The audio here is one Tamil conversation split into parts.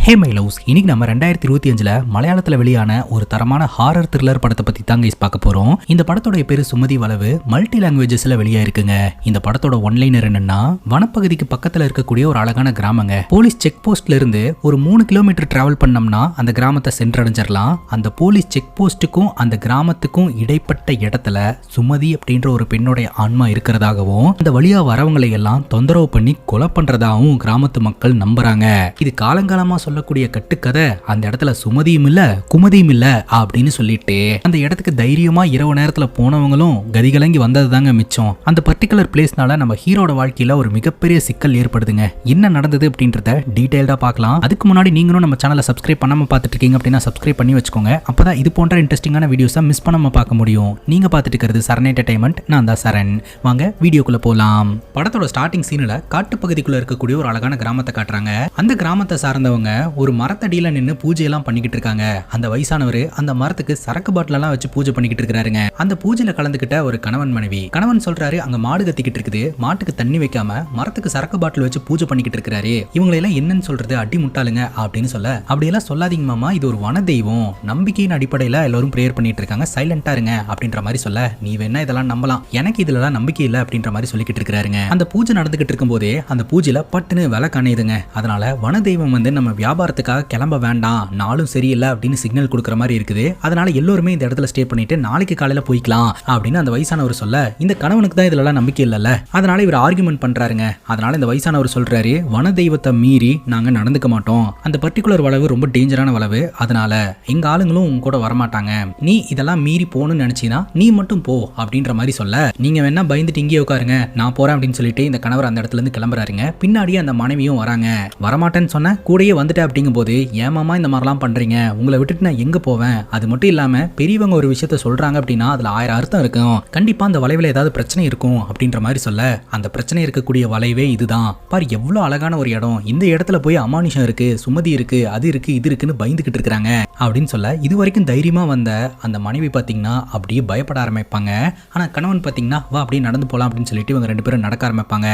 ஹே மை லவ்ஸ், இன்னைக்கு நம்ம 2025 மலையாளத்தில் வெளியான ஒரு தரமான ஹாரர் த்ரில்லர் படத்தை பத்தி தான் கைஸ் பார்க்க போறோம். இந்த படத்தோட பேரு சுமதி வளவு, மல்டி லாங்குவேஜஸ்ல வெளியா இருக்குங்க. இந்த படத்தோட ஒன்லைனர் என்னன்னா, வனப்பகுதிக்கு பக்கத்துல இருக்கக்கூடிய ஒரு அழகான கிராமங்க. போலீஸ் செக் போஸ்ட்ல இருந்து ஒரு 3 கிலோமீட்டர் டிராவல் பண்ணோம்னா அந்த கிராமத்தை சென்றடைஞ்சிடலாம். அந்த போலீஸ் செக் போஸ்ட்டுக்கும் அந்த கிராமத்துக்கும் இடைப்பட்ட இடத்துல சுமதி அப்படின்ற ஒரு பெண்ணுடைய ஆன்மா இருக்கிறதாகவும், அந்த வழியா வரவங்களை எல்லாம் தொந்தரவு பண்ணி கொலை பண்றதாகவும் கிராமத்து மக்கள் நம்புறாங்க. இது காலங்காலமா சொல்லக்கூடிய கட்டுக்கதை. அந்த இடத்துல சுமதியும் இல்ல குமதியும் இல்ல அப்படின்னு சொல்லிட்டு அந்த இடத்துக்கு தைரியமா இரவு நேரத்துல போனவங்களும் கதிகலங்கி வந்தது தாங்க மிச்சம். அந்த பர்டிகுலர் பிளேஸ்னால நம்ம ஹீரோட வாழ்க்கையில ஒரு மிகப்பெரிய சிக்கல் ஏற்படுதுங்க. என்ன நடந்தது அப்படின்றத டீடைல்டா பார்க்கலாம். அதுக்கு முன்னாடி நீங்களும் நம்ம சேனலை சப்ஸ்கிரைப் பண்ணாம பார்த்துட்டு இருக்கீங்க அப்படின்னா சப்ஸ்கிரைப் பண்ணி வச்சுக்கோங்க. அப்பதான் இது போன்ற இன்ட்ரெஸ்டிங்கான வீடியோஸை மிஸ் பண்ணாம பார்க்க முடியும். நீங்க பார்த்துட்டு இருக்கிறது சரண் என்டர்டைன்மெண்ட், நான் தான் சரண். வாங்க வீடியோக்குள்ள போலாம். படத்தோட ஸ்டார்டிங் சீன்ல காட்டுப்பகுதிக்குள்ள இருக்கக்கூடிய ஒரு அழகான கிராமத்தை காட்டுறாங்க. அந்த கிராமத்தை சார்ந்தவங்க ஒரு மரத்தடியில நின்று பூஜை எல்லாம் பண்ணிக்கிட்டு இருக்காங்க. அந்த வயசானவர் அந்த மரத்துக்கு சரக்கு பாட்டில் எல்லாம் வச்சு பூஜை பண்ணிக்கிட்டு இருக்காருங்க. அந்த பூஜையில கலந்துகிட்ட ஒரு கணவன் மனைவி. கணவன் சொல்றாரு, அங்க மாடு கத்திக்கிட்டு இருக்குது, மாட்டுக்கு தண்ணி வைக்காம மரத்துக்கு சரக்கு பாட்டில் வச்சு பூஜை பண்ணிக்கிட்டு இருக்காரு. இவங்களை எல்லாம் என்னன்னு சொல்றது, அடி முட்டாளுங்க அப்படின்னு சொல்ல, அப்படியெல்லாம் சொல்லாதீங்க மாமா, இது ஒரு வன தெய்வம், நம்பிக்கையின் அடிப்படையில எல்லாரும் பிரேயர் பண்ணிட்டு இருக்காங்க, சைலண்டா இருங்க அப்படின்ற மாதிரி சொல்ல, நீ வேணா இதெல்லாம் நம்பலாம், எனக்கு இதுல நம்பிக்கை இல்லை அப்படின்ற மாதிரி சொல்லிக்கிட்டு இருக்காருங்க. அந்த பூஜை நடந்துகிட்டு இருக்கும் போதே அந்த பூஜையில பட்டுன்னு விலை காணையுதுங்க. அதனால வன தெய்வம் வந்து நம்ம வியாபாரத்துக்காக கிளம்ப வேண்டாம், நாளும் சரியில்லை அப்படின்னு சிக்னல் கொடுக்குற மாதிரி இருக்குது. அதனால எல்லோருமே இந்த இடத்துல ஸ்டே பண்ணிட்டு நாளைக்கு காலையில போய்க்கலாம் அப்படின்னு அந்த வயசானவர் சொல்ல, இந்த கணவனுக்கு தான் இதுல நம்பிக்கை இல்லைல்ல, அதனால இவர் ஆர்குமெண்ட் பண்றாருங்க. அதனால இந்த வயசானவர் சொல்றாரு, வன தெய்வத்தை மீறி நாங்க நடந்துக்க மாட்டோம், அந்த பர்டிகுலர் வளவு ரொம்ப டேஞ்சரான வளவு, அதனால எங்க ஆளுங்களும் உங்க கூட வரமாட்டாங்க, நீ இதெல்லாம் மீறி போகணும்னு நினைச்சீனா நீ மட்டும் போ அப்படின்ற மாதிரி சொல்ல, நீங்க வேணா பயந்துட்டு இங்கே உட்காருங்க, நான் போறேன் அப்படின்னு சொல்லிட்டு இந்த கணவர் அந்த இடத்துல இருந்து கிளம்புறாருங்க. பின்னாடியே அந்த மனைவியும் வராங்க. வரமாட்டேன்னு சொன்ன கூடயே வந்துட்டு அப்படிங்கும் போது, ஏமாமா இந்த மாதிரிலாம் பண்றீங்க, உங்களை விட்டுட்டு நான் எங்க போவேன், அது மட்டும் இல்லாம பெரியவங்க ஒரு விஷயத்த சொல்றாங்க அப்படின்னா அதுல 1000 அர்த்தம் இருக்கும், கண்டிப்பா அந்த வளைவுல ஏதாவது பிரச்சனை இருக்கும் அப்படின்ற மாதிரி சொல்ல, அந்த பிரச்சனை இருக்கக்கூடிய வளைவே இதுதான் பாரு, எவ்வளவு அழகான ஒரு இடம், இந்த இடத்துல போய் அமானுஷம் இருக்கு, சுமதி இருக்கு, அது இருக்கு, இது இருக்குன்னு பயந்துகிட்டு இருக்காங்க அப்படின்னு சொல்ல, இது வரைக்கும் தைரியமா வந்த அந்த மனைவி பாத்தீங்கன்னா அப்படியே பயப்பட ஆரம்பிப்பாங்க. ஆனா கணவன் பாத்தீங்கன்னா வா அப்படியே நடந்து போலாம் அப்படின்னு சொல்லிட்டு இவங்க 2 பேரும் நடக்க ஆரம்பிப்பாங்க.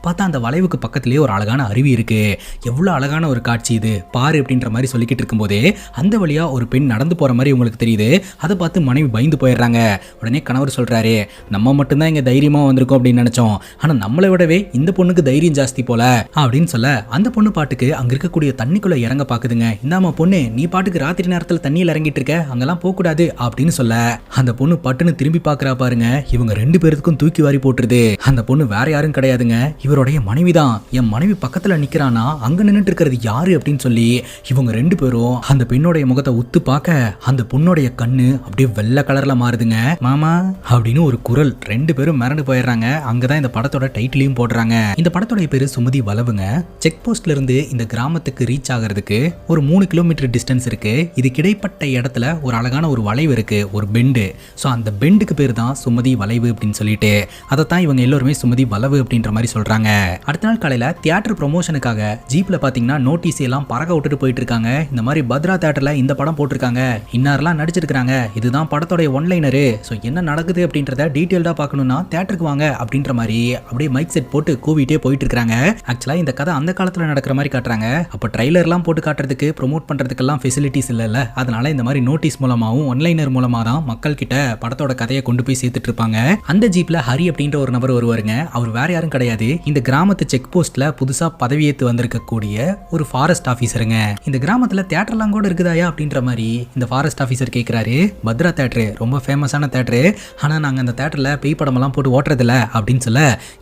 பார்த்தா அந்த வளைவுக்கு பக்கத்திலேயே ஒரு அழகான அருவி இருக்கு. எவ்வளவு அழகான ஒரு காட்சி இது பாரு அப்படின்ற மாதிரி சொல்லிக்கிட்டு இருக்கும்போதே அந்த வழியா ஒரு பெண் நடந்து போற மாதிரி உங்களுக்கு தெரியுது. அதை பார்த்து மனைவி பயந்து போயிடுறாங்க. உடனே கணவர் சொல்றாரு, நம்ம மட்டும்தான் இங்க தைரியமா வந்திருக்கோம் அப்படின்னு நினைச்சோம், ஆனா நம்மளை விடவே இந்த பொண்ணுக்கு தைரியம் ஜாஸ்தி போல அப்படின்னு சொல்ல, அந்த பொண்ணு பாட்டுக்கு அங்க இருக்கக்கூடிய தண்ணிக்குள்ள இறங்க பாக்குதுங்க. இந்தாமா பொண்ணு, நீ பாட்டுக்கு ராத்திரி நேரத்துல தண்ணியில் இறங்கிட்டு இருக்க, அங்கெல்லாம் போக கூடாது அப்படின்னு சொல்ல, அந்த பொண்ணு பட்டுன்னு திரும்பி பாக்குறா பாருங்க. இவங்க 2 பேருக்கும் தூக்கி வாரி போட்டுருது. அந்த பொண்ணு வேற யாரும் கிடையாதுங்க, இவருடைய மனைவிதான். என் மனைவி பக்கத்துல நிக்கிறானா, அங்க நின்னுட்டு இருக்கிறது யாரு அப்படின்னு சொல்லி இவங்க 2 பேரும் அந்த பெண்ணோடைய முகத்தை உத்து பார்க்க, அந்த பொண்ணோடைய கண்ணு அப்படியே வெள்ளை கலர்ல மாறுதுங்க. மாமா அப்படின்னு ஒரு குரல். 2 பேரும் மிரண்டு போயிடுறாங்க. அங்கதான் இந்த படத்தோட டைட்டிலையும் போடுறாங்க. இந்த படத்தோட பேரு சுமதி வளவுங்க. செக் போஸ்ட்ல இருந்து இந்த கிராமத்துக்கு ரீச் ஆகிறதுக்கு ஒரு 3 கிலோமீட்டர் டிஸ்டன்ஸ் இருக்கு. இதுக்கு இடைப்பட்ட இடத்துல ஒரு அழகான ஒரு வளைவு இருக்கு, ஒரு பெண்டு. ஸோ அந்த பெண்டுக்கு பேர் தான் சுமதி வளைவு அப்படின்னு சொல்லிட்டு அதைத்தான் இவங்க எல்லாருமே சுமதி வளவு அப்படின்ற மாதிரி சொல்றாங்க. அடுத்த நாள் காலையில தியேட்டர் ப்ரொமோஷனுக்காக ஜீப்ல பாத்தீங்கன்னா நோட்டீஸ் எல்லாம் பறக்க விட்டுட்டு போயிட்டு இருக்காங்க. இந்த மாதிரி பத்ரா தியேட்டர்ல இந்த படம் போட்டிருக்காங்க, இன்னாரெல்லாம் நடிச்சிருக்காங்க, இதுதான் படத்தோட ஒன்லைனரு. ஸோ என்ன நடக்குது அப்படின்றத டீட்டெயில்டா பார்க்கணும்னா தியேட்டருக்கு வாங்க அப்படின்ற மாதிரி அப்படியே மைக் செட் போட்டு கூவிட்டே போயிட்டு இருக்காங்க. ஆக்சுவலா இந்த கதை அந்த காலத்துல நடக்கிற மாதிரி காட்டுறாங்க. அப்ப ட்ரைலர்லாம் போட்டு காட்டுறதுக்கு ப்ரொமோட் பண்றதுக்கெல்லாம் ஃபெசிலிட்டிஸ் இல்லைல்ல, அதனால இந்த மாதிரி நோட்டீஸ் மூலமாவும் ஒன்லைனர் மூலமா தான் மக்கள் கிட்ட படத்தோட கதையை கொண்டு போய் சேர்த்துட்டு இருப்பாங்க. அந்த ஜீப்ல ஹரி அப்படின்ற ஒரு நபர் வருவாருங்க. அவர் வேற யாரும் கிடையாது, இந்த கிராமத்து செக் போஸ்ட்ல புதுசா பதவியேற்று வந்திருக்கக்கூடிய ஒரு ஃபாரஸ்ட் ஆபீசருங்க. இந்த கிராமத்துல தியேட்டர்லாம் கூட இருக்குதாயா அப்படின்ற மாதிரி இந்த ஃபாரஸ்ட் ஆபீசர் கேட்கிறாரு. பத்ரா தியேட்டர் ரொம்ப ஃபேமஸான தியேட்டர், ஆனா நாங்க அந்த தியேட்டர்ல பேய் படமெல்லாம் போட்டு ஓட்டுறது இல்ல அப்படின்னு சொல்ல,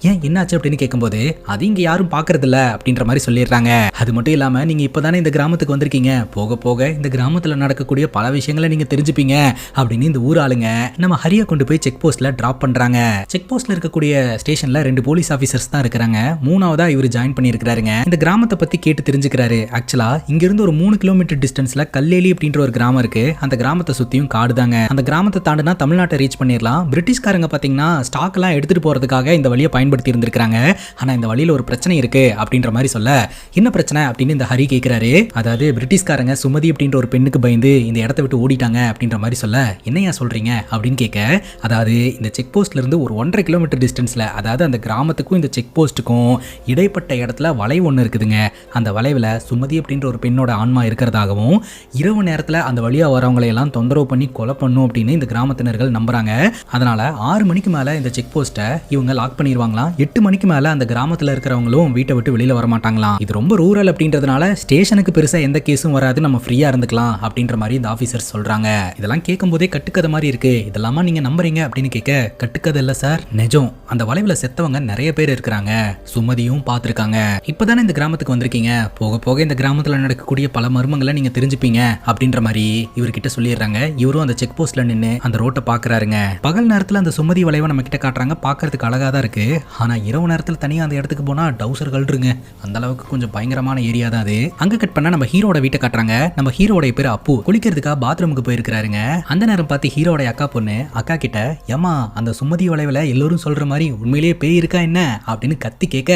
ஏன் என்னாச்சு அப்படின்னு கேட்கும்போது, அது இங்க யாரும் பாக்குறது இல்ல அப்படின்ற மாதிரி சொல்லிடுறாங்க. அது மட்டும் இல்லாம நீங்க இப்பதானே இந்த கிராமத்துக்கு வந்திருக்கீங்க, போக போக இந்த கிராமத்துல நடக்கக்கூடிய பல விஷயங்களை நீங்க தெரிஞ்சுப்பீங்க அப்படின்னு இந்த ஊர் ஆளுங்க நம்ம ஹரிய கொண்டு போய் செக் போஸ்ட்ல டிராப் பண்றாங்க. செக் போஸ்ட்ல இருக்கக்கூடிய ஸ்டேஷன்ல 2 போலீஸ் ஆபீசர்ஸ் தான் இருக்காங்க. 3ஆவதா இவர் ஜாயின் பண்ணியிருக்காருங்க. இந்த கிராமத்தை பத்தி கேட்டு தெரிஞ்சுக்கிறாரு. ஆக்சுவலா இங்க இருந்து ஒரு 3 கிலோமீட்டர் டிஸ்டன்ஸ்ல கல்லேலி அப்படின்ற ஒரு கிராமம் இருக்கு. அந்த கிராமத்தை சுத்தியும் காடுதாங்க. அந்த கிராமத்தை தாண்டினா தமிழ்நாட்டை ரீச் பண்ணிடலாம். பிரிட்டிஷ்காரங்க பாத்தீங்கன்னா ஸ்டாக் எல்லாம் எடுத்துட்டு போறதுக்காக இந்த வழியை பயன்படுத்தி இருந்திருக்காங்க. ஆனா இந்த வழியில ஒரு பிரச்சனை இருக்கு அப்படின்ற மாதிரி சொல்ல, என்ன பிரச்சனை அப்படின்னு இந்த ஹரி கேட்கிறாரு. அதாவது பிரிட்டிஷ்காரங்க சுமதி அப்படின்ற ஒரு பெண்ணுக்கு பயந்து இந்த இடத்தை விட்டு ஓடிட்டாங்க அப்படின்ற மாதிரி சொல்ல, என்னையா சொல்றீங்க அப்படின்னு கேட்க, அதாவது இந்த செக் போஸ்ட்ல இருந்து ஒரு 1.5 கிலோமீட்டர் டிஸ்டன்ஸ்ல, அதாவது அந்த கிராமத்துக்கும் இந்த செக் போஸ்ட்டுக்கும் இடைப்பட்ட இடத்துல வளைவு ஒன்று இருக்குதுங்க. அந்த வளைவுல சுமதி அப்படின்ற ஒரு பெண்ணோட ஆன்மா இருக்கிறதாகவும் இரவு நேரத்தில் அந்த வழியா வரவங்களை எல்லாம் தொந்தரவு பண்ணி கொலை பண்ணும் அப்படின்னு இந்த கிராமத்தினர்கள் நம்புறாங்க. அதனால 6 மணிக்கு மேல இந்த செக் போஸ்ட்டை இவங்க லாக் பண்ணிடுவாங்களாம். 8 மணிக்கு மேல அந்த கிராமத்தில் இருக்கிறவங்களும் வீட்டை விட்டு வெளியில வர மாட்டாங்களாம். இது ரொம்ப ரூரல் அப்படின்றதுனால ஸ்டேஷனுக்கு பெருசா எந்த கேஸும் வராது, நம்ம ஃப்ரீயா இருந்துக்கலாம் அப்படின்ற மாதிரி இந்த ஆபீசர்ஸ் சொல்றாங்க. இதெல்லாம் கேட்கும் போதே கட்டுக்கதை மாதிரி இருக்கு. இதெல்லாமா நீங்க நம்புறீங்க அப்படின்னு கேட்க, கட்டுக்கதை இல்ல சார், நிஜம். அந்த வளைவுல செத்தவங்க நிறைய பேர் இருக்கிறாங்க, சுமதியும் பார்த்திருக்காங்க. இப்பதானே இந்த கிராமத்துக்கு வந்திருக்கீங்க, போக போக இந்த கிராமத்துல நடக்கக்கூடிய பல மர்மங்களை நீங்க தெரிஞ்சுப்பீங்க அப்படின்ற மாதிரி இவர்கிட்ட சொல்லிடுறாங்க. இவரும் அந்த செக் போஸ்ட்ல நின்று அந்த ரோட்டை பாக்குறாருங்க. பகல் நேரத்துல அந்த சுமதி வளைவை நம்ம கிட்ட காட்டுறாங்க, பாக்குறதுக்கு அழகா தான் இருக்கு. ஆனா இரவு நேரத்துல தனியா அந்த இடத்துக்கு போனா டவுசர்கள் இருங்க, அந்த அளவுக்கு கொஞ்சம் பயங்கரமான ஏரியா தான் அது. அங்க கட் பண்ணா நம்ம ஹீரோட வீட்டை காட்டுறாங்க. நம்ம ஹீரோட பேரு அப்பு. குளிக்கிறதுக்காக பாத்ரூமுக்கு போயிருக்காருங்க. அந்த நேரம் பார்த்து ஹீரோட அக்கா பொண்ணு அக்கா கிட்ட, ஏமா அந்த சுமதி வளைவுல எல்லாரும் சொல்ற மாதிரி உண்மையிலேயே பேய் இருக்கா என்ன அப்படின்னு கத்தி கேட்க,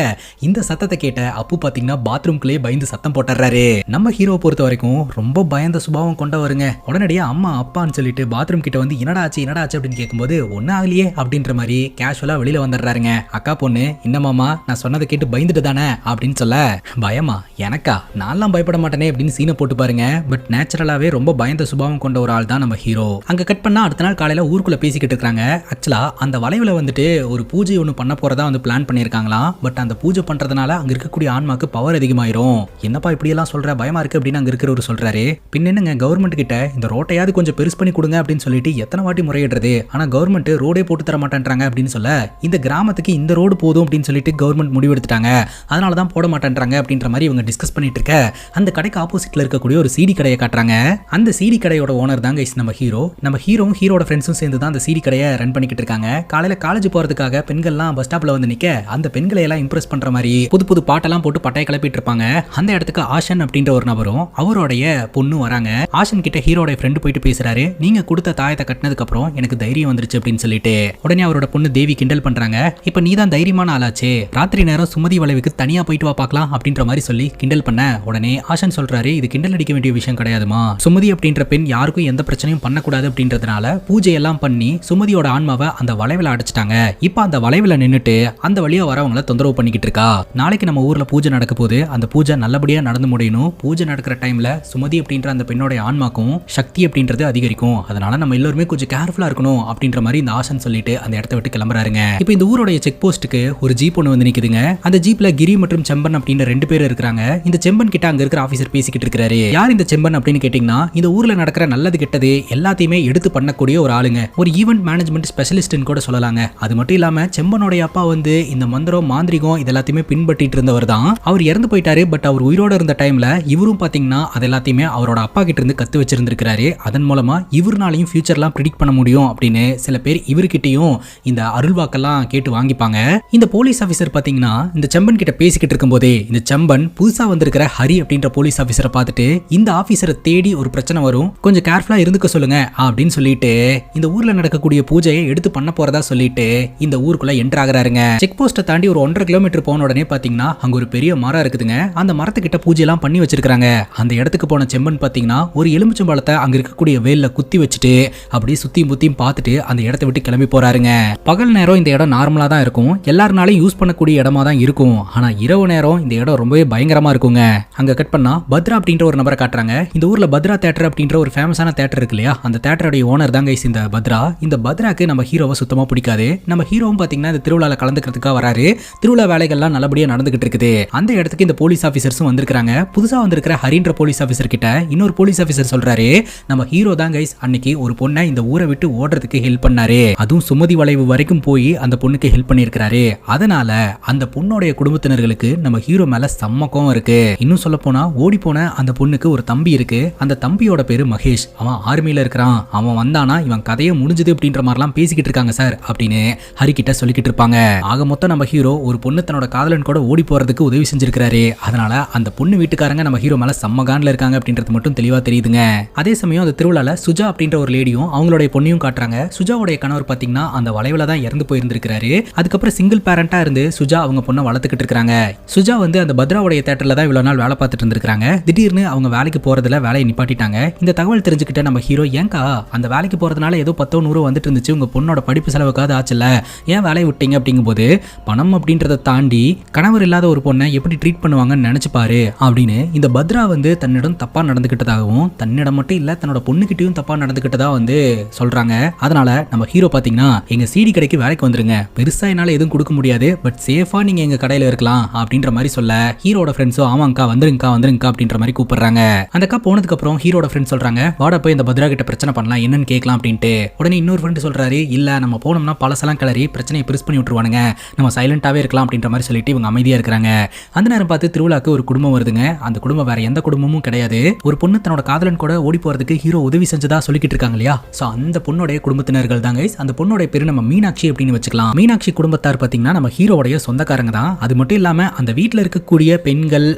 இந்த சத்தத்தை கேட்ட அப்பு பாத்தீங்கன்னா பாத்ரூம்குள்ளேயே பயந்து சத்தம் போட்டுறாரு. நம்ம ஹீரோவை பொறுத்த வரைக்கும் ரொம்ப பயந்த சுபாவம் கொண்டவருங்க. உடனடியா அம்மா அப்பான்னு சொல்லிட்டு பாத்ரூம் கிட்ட வந்து என்னடா ஆச்சு அப்படின்னு கேட்கும்போது ஒன்னும் ஆகலையே அப்படின்ற மாதிரி கேஷுவலா வெளியில வந்துடுறாருங்க. அக்கா பொண்ணு, என்னமாமா நான் சொன்னதை கேட்டு பயந்துட்டு தானே அப்படின்னு சொல்ல, பயமா எனக்கா, நான்லாம் பயப்பட மாட்டேனே அப்படின்னு சீனை போட்டு பாருங்க. பட் நேச்சுரலாவே ரொம்ப பயந்த சுபாவம் கொண்ட ஒரு ஆள் தான் நம்ம ஹீரோ. அங்க கட் பண்ணா அடுத்த நாள் காலையில ஊருக்குள்ள பேசிக்கிட்டு இருக்காங்க. ஆக்சுவலா அந்த வளைவுல வந்துட்டு ஒரு பூஜை ஒன்று பண்ண போறதா வந்து பிளான் பண்ணியிருக்காங்களாம். பட் அந்த பூஜை பண்றதுனால அங்க இருக்கக்கூடிய ஆன்மாக்கு பவர் அதிகமாயிரும். என்னப்பா இப்படி எல்லாம் சொல்ற, பயமா இருக்கு அப்படின்னு அங்க இருக்கிறவர் சொல்றாரு. பின்னங்க கவர்மெண்ட் கிட்ட இந்த ரோட்டையாவது கொஞ்சம் பெருசு பண்ணி கொடுங்க அப்படின்னு சொல்லிட்டு எத்தனை வாட்டி முறையிடுறது, ஆனா கவர்மெண்ட் ரோடே போட்டு தர மாட்டேன்றாங்க அப்படின்னு சொல்ல, இந்த கிராமத்துக்கு இந்த ரோடு போதும் அப்படின்னு சொல்லிட்டு கவர்மெண்ட் முடிவெடுத்துட்டாங்க, அதனாலதான் போட மாட்டேன்றாங்க அப்படின்ற மாதிரி இவங்க டிஸ்கஸ் பண்ணிட்டு இருக்க, அந்த கடைக்கு ஆப்போசிட்ல இருக்கக்கூடிய ஒரு சீடி கடையை காட்டுறாங்க. அந்த சீடி கடையோட ஓனர் தான் கைஸ் நம்ம ஹீரோ. நம்ம ஹீரோவும் ஹீரோட ஃப்ரெண்ட்ஸும் சேர்ந்து தான் அந்த சீடி கடையை ரன் பண்ணிக்கிட்டு இருக்காங்க. காலையில காலேஜ் போறதுக்காக பெண்கள்லாம் பஸ் ஸ்டாப்ல வந்து நிக்க, அந்த பெண்களை எல்லாம் இம்ப்ரெஸ் பண்ற மாதிரி புது புது பாட்டெல்லாம் போட்டு பட்டைய கிளப்பிட்டு இருப்பாங்க. அந்த இடத்துக்கு ஆஷன் அப்படின்ற ஒரு நபரும் அவருடைய பொண்ணு வராங்க. ஆஷன் கிட்ட ஹீரோட ஃப்ரெண்டு போயிட்டு பேசுறாரு, நீங்க கொடுத்த தாயத்தை கட்டினதுக்கு அப்புறம் எனக்கு தைரியம் வந்துருச்சு அப்படின்னு சொல்லிட்டு. உடனே அவரோட பொண்ணு தேவி கிண்டல் பண்றாங்க, இப்ப நீ தான் தைரியமான ஆளாச்சே, ராத்திரி நேரம் சுமதி வளைவுக்கு தனியா போயிட்டு வா பார்க்கலாம் அப்படின்ற மாதிரி சொல்லி கிண்டல் பண்ண, உடனே ஆஷன் சொல்றாரு, இது கிண்டல் அடிக்க வேண்டிய விஷயம் கிடையாதுமா, சுமதி அப்படின்ற பெண் யாருக்கும் எந்த பிரச்சனையும் பண்ணக்கூடாது அப்படின்றதுனால பூஜை எல்லாம் பண்ணி சுமதியோட ஆன்மாவை அந்த வளைவுல அடைச்சிட்டாங்க. இப்ப அந்த வளைவுல நின்னுட்டு அந்த வழியா வரவங்களை தொந்தரவு பண்ணிக்கிட்டு இருக்கா. நாளைக்கு நம்ம ஊர்ல பூஜை நடக்க போது, அந்த பூஜை நல்லபடியா நடந்து முடியணும். பூஜை நடக்கிற டைம்ல சுமதி அப்படின்ற அந்த பெண்ணோட ஆன்மாக்கும் சக்தி அப்படின்றது அதிகரிக்கும், அதனால நம்ம எல்லாருமே கொஞ்சம் கேர்ஃபுல்லா இருக்கணும் அப்படின்ற மாதிரி இந்த ஆஷன் சொல்லிட்டு அந்த இடத்தை விட்டு கிளம்புறாருங்க. இப்போ இந்த ஊரோட செக் போஸ்ட்டுக்கு ஒரு ஜீப் ஒன்று வந்து நிக்குதுங்க. அந்த ஜீப்ல கிரி மற்றும் செம்பன் அப்படின்ற 2 பேர் இருக்காங்க. இந்த செம்பன் கிட்ட அங்க இருக்கிற ஆபீசர் பேசிக்கிட்டு இருக்காரு. யார் இந்த செம்பன் அப்படின்னு கேட்டீங்கன்னா, இந்த ஊர்ல நடக்கிற நல்லது கெட்டது எல்லாத்தையுமே எடுத்து பண்ணக்கூடிய ஒரு ஆளுங்க, ஒரு ஈவென்ட் மேனேஜ்மெண்ட் ஸ்பெஷலிஸ்ட்னு கூட சொல்லலாங்க. அது மட்டும் இல்லாம செம்பனோட அப்பா வந்து இந்த மந்திரம் மாந்திரிகம் இதெல்லாத்தையுமே பின்பற்றிட்டு இருந்தவர் தான். அவர் இறந்து போயிட்டாரு. பட் அவர் உயிரோட இருந்த டைம்ல இவரும் பாத்தீங்கன்னா அது எல்லாத்தையுமே அவரோட அப்பா கிட்ட இருந்து கத்து வச்சிருந்திருக்காரு. அதன் மூலமா இவர்னாலையும் ஃபியூச்சர்லாம் ப்ரிடிக்ட் பண்ண முடியும் அப்படின்னு சில பேர் இவர்கிட்டயும் இந்த அருள்வாக்கெல்லாம் கேட்டு வாங்கிப்பாங்க. இந்த போலீஸ் ஆபீசர் பாத்தீங்கன்னா இந்த செம்பன் கிட்ட பேசிக்கிட்டு இருக்கும் போதே இந்த செம்பன் புதுசா வந்திருக்கிற ஹரி அப்படின்ற போலீஸ் ஆபீசரை பார்த்துட்டு, இந்த ஆபீசரை தேடி ஒரு பிரச்சனை வரும், கொஞ்சம் கேர்ஃபுல்லா இருந்துக்க சொல்லுங்க அப்படின்னு சொல்லிட்டு இந்த ஊர்ல நடக்கக்கூடிய பூஜையை எடுத்து பண்ண போறதா சொல்லிட்டு இந்த ஊருக்குள்ள என்டர் ஆகுறாருங்க. செக் போஸ்ட்டை தாண்டி ஒரு 1.5 கிலோமீட்டர் போன உடனே பாத்தீங்கன்னா அங்க ஒரு பெரிய மரம் இருக்குதுங்க. அந்த மரத்துக்கிட்ட பூஜை எல்லாம் பண்ணி வச்சிருக்காங்க. அந்த இடத்துக்கு போன செம்பன் பாத்தீங்கன்னா ஒரு எலுமிச்சம்பழத்தை அங்க இருக்கக்கூடிய வேல்ல குத்தி வச்சுட்டு அப்படியே சுத்தியும் புத்தியும் பார்த்துட்டு அந்த இடத்தை விட்டு கிளம்பி போறாருங்க. பகல் நேரம் இந்த இடம் நார்மலா தான் இருக்கும், எல்லாருனாலும் யூஸ் பண்ணக்கூடிய இடமா தான் இருக்கும். ஆனா இரவு நேரம் இந்த இடம் ரொம்பவே பயங்கரமா இருக்குங்க. அங்க கட் பண்ணா பத்ரா அப்படின்ற ஒரு நபரை காட்டுறாங்க. இந்த ஊர்ல பத்ரா தியேட்டர் அப்படின்ற ஒரு ஃபேமஸான தியேட்டர் இருக்கு இல்லையா, அந்த தியேட்டரோட ஓனர் தான் கைஸ் இந்த பத்ரா. இந்த பத்ராக்கு நம்ம ஹீரோவை சுத்தமா பிடிக்காது. நம்ம ஹீரோவும் பாத்தீங்கன்னா இந்த திருவிழால கலந்துக்கிறதுக்காக வராரு. திருவிழா வேலைகள்லாம் நல்லபடியா நடந்துகிட்டு இருக்குது. அந்த இடத்துக்கு இந்த போலீஸ் ஆபீசர்ஸும் வந்திருக்காங்க. புதுசா வந்திருக்கிற ஹரின்ற போலீஸ் ஆபீசர் கிட்ட இன்னொரு போலீஸ் ஆபீசர் சொல்றாரு, நம்ம ஹீரோ தான் கைஸ் அன்னைக்கு ஒரு பொண்ணை இந்த ஊரை விட்டு ஓடுறதுக்கு ஹெல்ப் பண்ணாரு, அதுவும் சுமதி வளைவு வரைக்கும் போய் அந்த பொண்ணுக்கு ஹெல்ப் பண்ணிருக்காரு. அதனால அந்த பொண்ணோடைய குடும்பத்தினர்களுக்கு நம்ம ஹீரோ மேல சம்மக்கம் இருக்கு. இன்னும் சொல்ல போனா ஓடி போன அந்த பொண்ணுக்கு ஒரு தம்பி இருக்கு. அந்த தம்பியோட பேரு மகேஷ். அவன் ஆர்மியில இருக்கிறான். அவன் வந்தானா இவன் கதையை முடிஞ்சது அப்படின்ற மாதிரிலாம் பேசிக்கிட்டு இருக்காங்க சார் அப்படின்னு ஹரி கிட்ட சொல்லிக்கிட்டு இருப்பாங்க. ஆக மொத்தம் நம்ம ஹீரோ ஒரு பொண்ணு தன்னோட காதலன் கூட ஓடி போறதுக்கு உதவி செஞ்சிருக்காரு. அதனால அந்த பொண்ணு வீட்டுக்காரங்க நம்ம ஹீரோ மேல சம்மகான்ல இருக்காங்க அப்படின்றது மட்டும் தெளிவா தெரியுதுங்க. அதே சமயம் அந்த திருவிழால சுஜா அப்படின்ற ஒரு லேடியும் அவங்களுடைய பொண்ணையும் காட்டுறாங்க. சுஜாவுடைய கணவர் பாத்தீங்கன்னா அந்த வளைவுல தான் இறந்து போயிருந்திருக்காரு. அதுக்கப்புறம் சிங்கிள் பேரண்டா இருந்து சுஜா அவங்க பொண்ணை வளர்த்துக்கிட்டு இருக்காங்க. சுஜா வந்து அந்த பத்ராவுடைய தியேட்டர்ல தான் இவ்வளவு நாள் வேலை பார்த்துட்டு இருந்திருக்காங்க. திடீர்னு அவங்க வேலைக்கு போறதுல வேலையை நிப்பாட்டிட்டாங்க. இந்த தகவல் தெரிஞ்சுக்கிட்ட நம்ம ஹீரோ, ஏங்கா அந்த வேலைக்கு போறதுனால ஏதோ 10-100 வந்துட்டு இருந்துச்சு, உங்க பொண்ணோட படிப்பு செலவுக்காவது ஆச்சுல்ல, ஏன் வேலையை விட்டீங்க அப்படிங்கும்போது, பணம் அப்படின்றத தாண்டி கணவர் இல்லாத ஒரு பொண்ணை எப்படி ட்ரீட் பண்ணுவாங்கன்னு நினைச்சு பாரு அப்படின்னு அப்படின்னு இந்த பத்ரா வந்து தன்னிடம் தப்பா நடந்துகிட்டதாகவும் தன்னிடம் மட்டும் இல்ல தன்னோட பொண்ணுகிட்டயும் தப்பா நடந்துகிட்டதா வந்து சொல்றாங்க. அதனால நம்ம ஹீரோ பாத்தீங்கன்னா எங்க சிடி கடைக்கு வேலைக்கு வந்துருங்க, பெருசா என்னால எதுவும் கொடுக்க முடியாது, பட் சேஃபா நீங்க எங்க கடையில இருக்கலாம் அப்படின்ற மாதிரி சொல்ல ஹீரோட ஃப்ரெண்ட்ஸோ ஆமாங்கக்கா வந்துருங்கக்கா அப்படின்ற மாதிரி கூப்பிடுறாங்க. அந்த அக்கா போனதுக்கு அப்புறம் ஹீரோட ஃப்ரெண்ட் சொல்றாங்க வாடா போய் இந்த பத்ரா கிட்ட பிரச்சனை பண்ணலாம் என்னன்னு கேட்கலாம் அப்படின்ட்டு. உடனே இன்னொரு ஃப்ரெண்ட் சொல்றாரு இல்ல நம்ம போனோம்னா பழசெல்லாம் கிளறி பிரச்சனையை பெருசு பண்ணி விட்டுருவானுங்க, நம்ம சைலண்டாவே இருக்கலாம் அப்படின்ற மாதிரி சொல்லிட்டு இவங்க அமைதியா இருக்காங்க. அந்த நேரம் பார்த்து திருவிழாக்கு ஒரு குடும்பம் வருதுங்க. அந்த குடும்பம் வேற எந்த குடும்பமும் கிடையாது. ஒரு பொண்ணு தன்னோட காதலன் கூட ஓடி போறதுக்கு ஹீரோ உதவி செஞ்சதா சொல்லிக்கிட்டு இருக்காங்க இல்லையா. சோ அந்த பொண்ணுடைய குடும்பத்தினர்கள் தான் கைஸ். அந்த பொண்ணோட பேரு நம்ம மீனாட்சி அப்படின்னு வச்சுக்கலாம். மீனாட்சி குடும்பத்தார் பாத்தீங்கன்னா நம்ம ஹீரோடைய சொந்தக்காரங்க தான். அது மட்டும் இல்லாம அந்த வீட்டில் இருக்கக்கூடிய பெண்கள்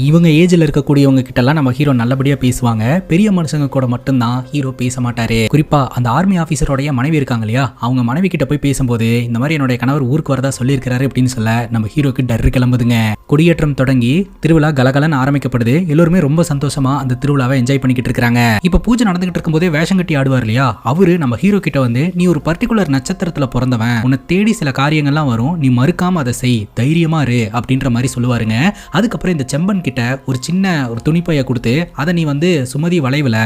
இவங்க ஏஜ்ல இருக்கக்கூடியவங்க கிட்ட எல்லாம் நம்ம ஹீரோ நல்லபடியா பேசுவாங்க. பெரிய மனுஷங்க கூட மட்டும்தான் ஹீரோ பேச மாட்டாரு. குறிப்பா அந்த ஆர்மி ஆபீசரோடைய மனைவி இருக்காங்க இல்லையா, அவங்க மனைவி கிட்ட போய் பேசும்போது இந்த மாதிரி என்னுடைய கணவர் ஊருக்கு வரதா சொல்லியிருக்கிறாரு அப்படின்னு சொல்ல நம்ம ஹீரோக்கு டர் கிளம்புதுங்க. கொடியேற்றம் தொடங்கி திருவிழா கலகலன்னு ஆரம்பிக்கப்படுது. எல்லாருமே ரொம்ப சந்தோஷமா அந்த திருவிழாவை என்ஜாய் பண்ணிக்கிட்டு இருக்காங்க. இப்ப பூஜை நடந்துகிட்டு இருக்கும்போதே வேஷம் கட்டி ஆடுவார் இல்லையா, அவரு நம்ம ஹீரோ கிட்ட வந்து நீ ஒரு பர்டிகுலர் நட்சத்திரத்துல பிறந்தவன், உன்னை தேடி சில காரியங்கள்லாம் வரும், நீ மறுக்காம அதை செய், தைரியமா இரு அப்படின்ற மாதிரி சொல்லுவாருங்க. அதுக்கப்புறம் இந்த செம்பன் கிட்ட ஒரு சின்ன ஒரு துணிப்பைய கொடுத்து அதை நீ வந்து சுமதி வளைவுல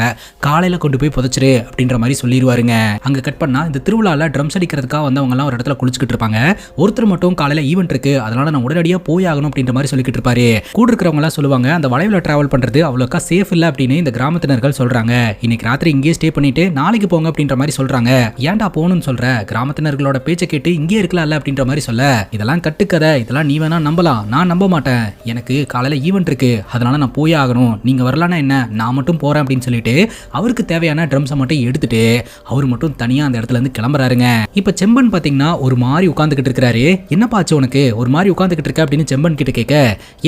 காலையில கொண்டு போய் புதைச்சிரு அப்படின்ற மாதிரி சொல்லிடுவாருங்க. அங்க கட் பண்ணா இந்த திருவிழால ட்ரம்ஸ் அடிக்கிறதுக்காக வந்தவங்க எல்லாம் ஒரு இடத்துல குளிச்சுக்கிட்டு இருப்பாங்க. ஒருத்தர் மட்டும் காலையில ஈவென்ட் இருக்கு அதனால நான் உடனடியா போய் ஆகணும் அப்படின்ற மாதிரி சொல்லிக்கிட்டு இருப்பாரு. கூட இருக்கிறவங்க எல்லாம் சொல்லுவாங்க அந்த வளைவுல டிராவல் பண்றது அவ்வளோக்கா சேஃப் இல்ல அப்படின்னு இந்த கிராமத்தினர்கள் சொல்றாங்க. இன்னைக்கு ராத்திரி இங்கேயே ஸ்டே பண்ணிட்டு நாளைக்கு போங்க அப்படின்ற மாதிரி சொல்றாங்க. ஏன்டா போகணும்னு சொல்ற, கிராமத்தினர்களோட பேச்சை கேட்டு இங்கே இருக்கலாம் அப்படின்ற மாதிரி சொல்ல இதெல்லாம் கட்டுக்கதை, இதெல்லாம் நீ வேணா நம்பலாம், நான் நம்ப மாட்டேன், எனக்கு காலையில ஈவென்ட் இருக்கு அதனால நான் போய் ஆகணும், நீங்க வரலான்னா என்ன நான் மட்டும் போறேன் அப்படின்னு சொல்லிட்டு அவருக்கு தேவையான ட்ரம்ஸை மட்டும் எடுத்துட்டு அவர் மட்டும் தனியா அந்த இடத்துல இருந்து கிளம்புறாருங்க. இப்ப செம்பன் பாத்தீங்கன்னா ஒரு மாதிரி உட்காந்துக்கிட்டு இருக்காரு. என்னப்பா ஆச்சு உனக்கு ஒரு மாதிரி உட்காந்துக்கிட்டு இருக்க அப்படின்னு செம்பன் கிட்ட கேட்க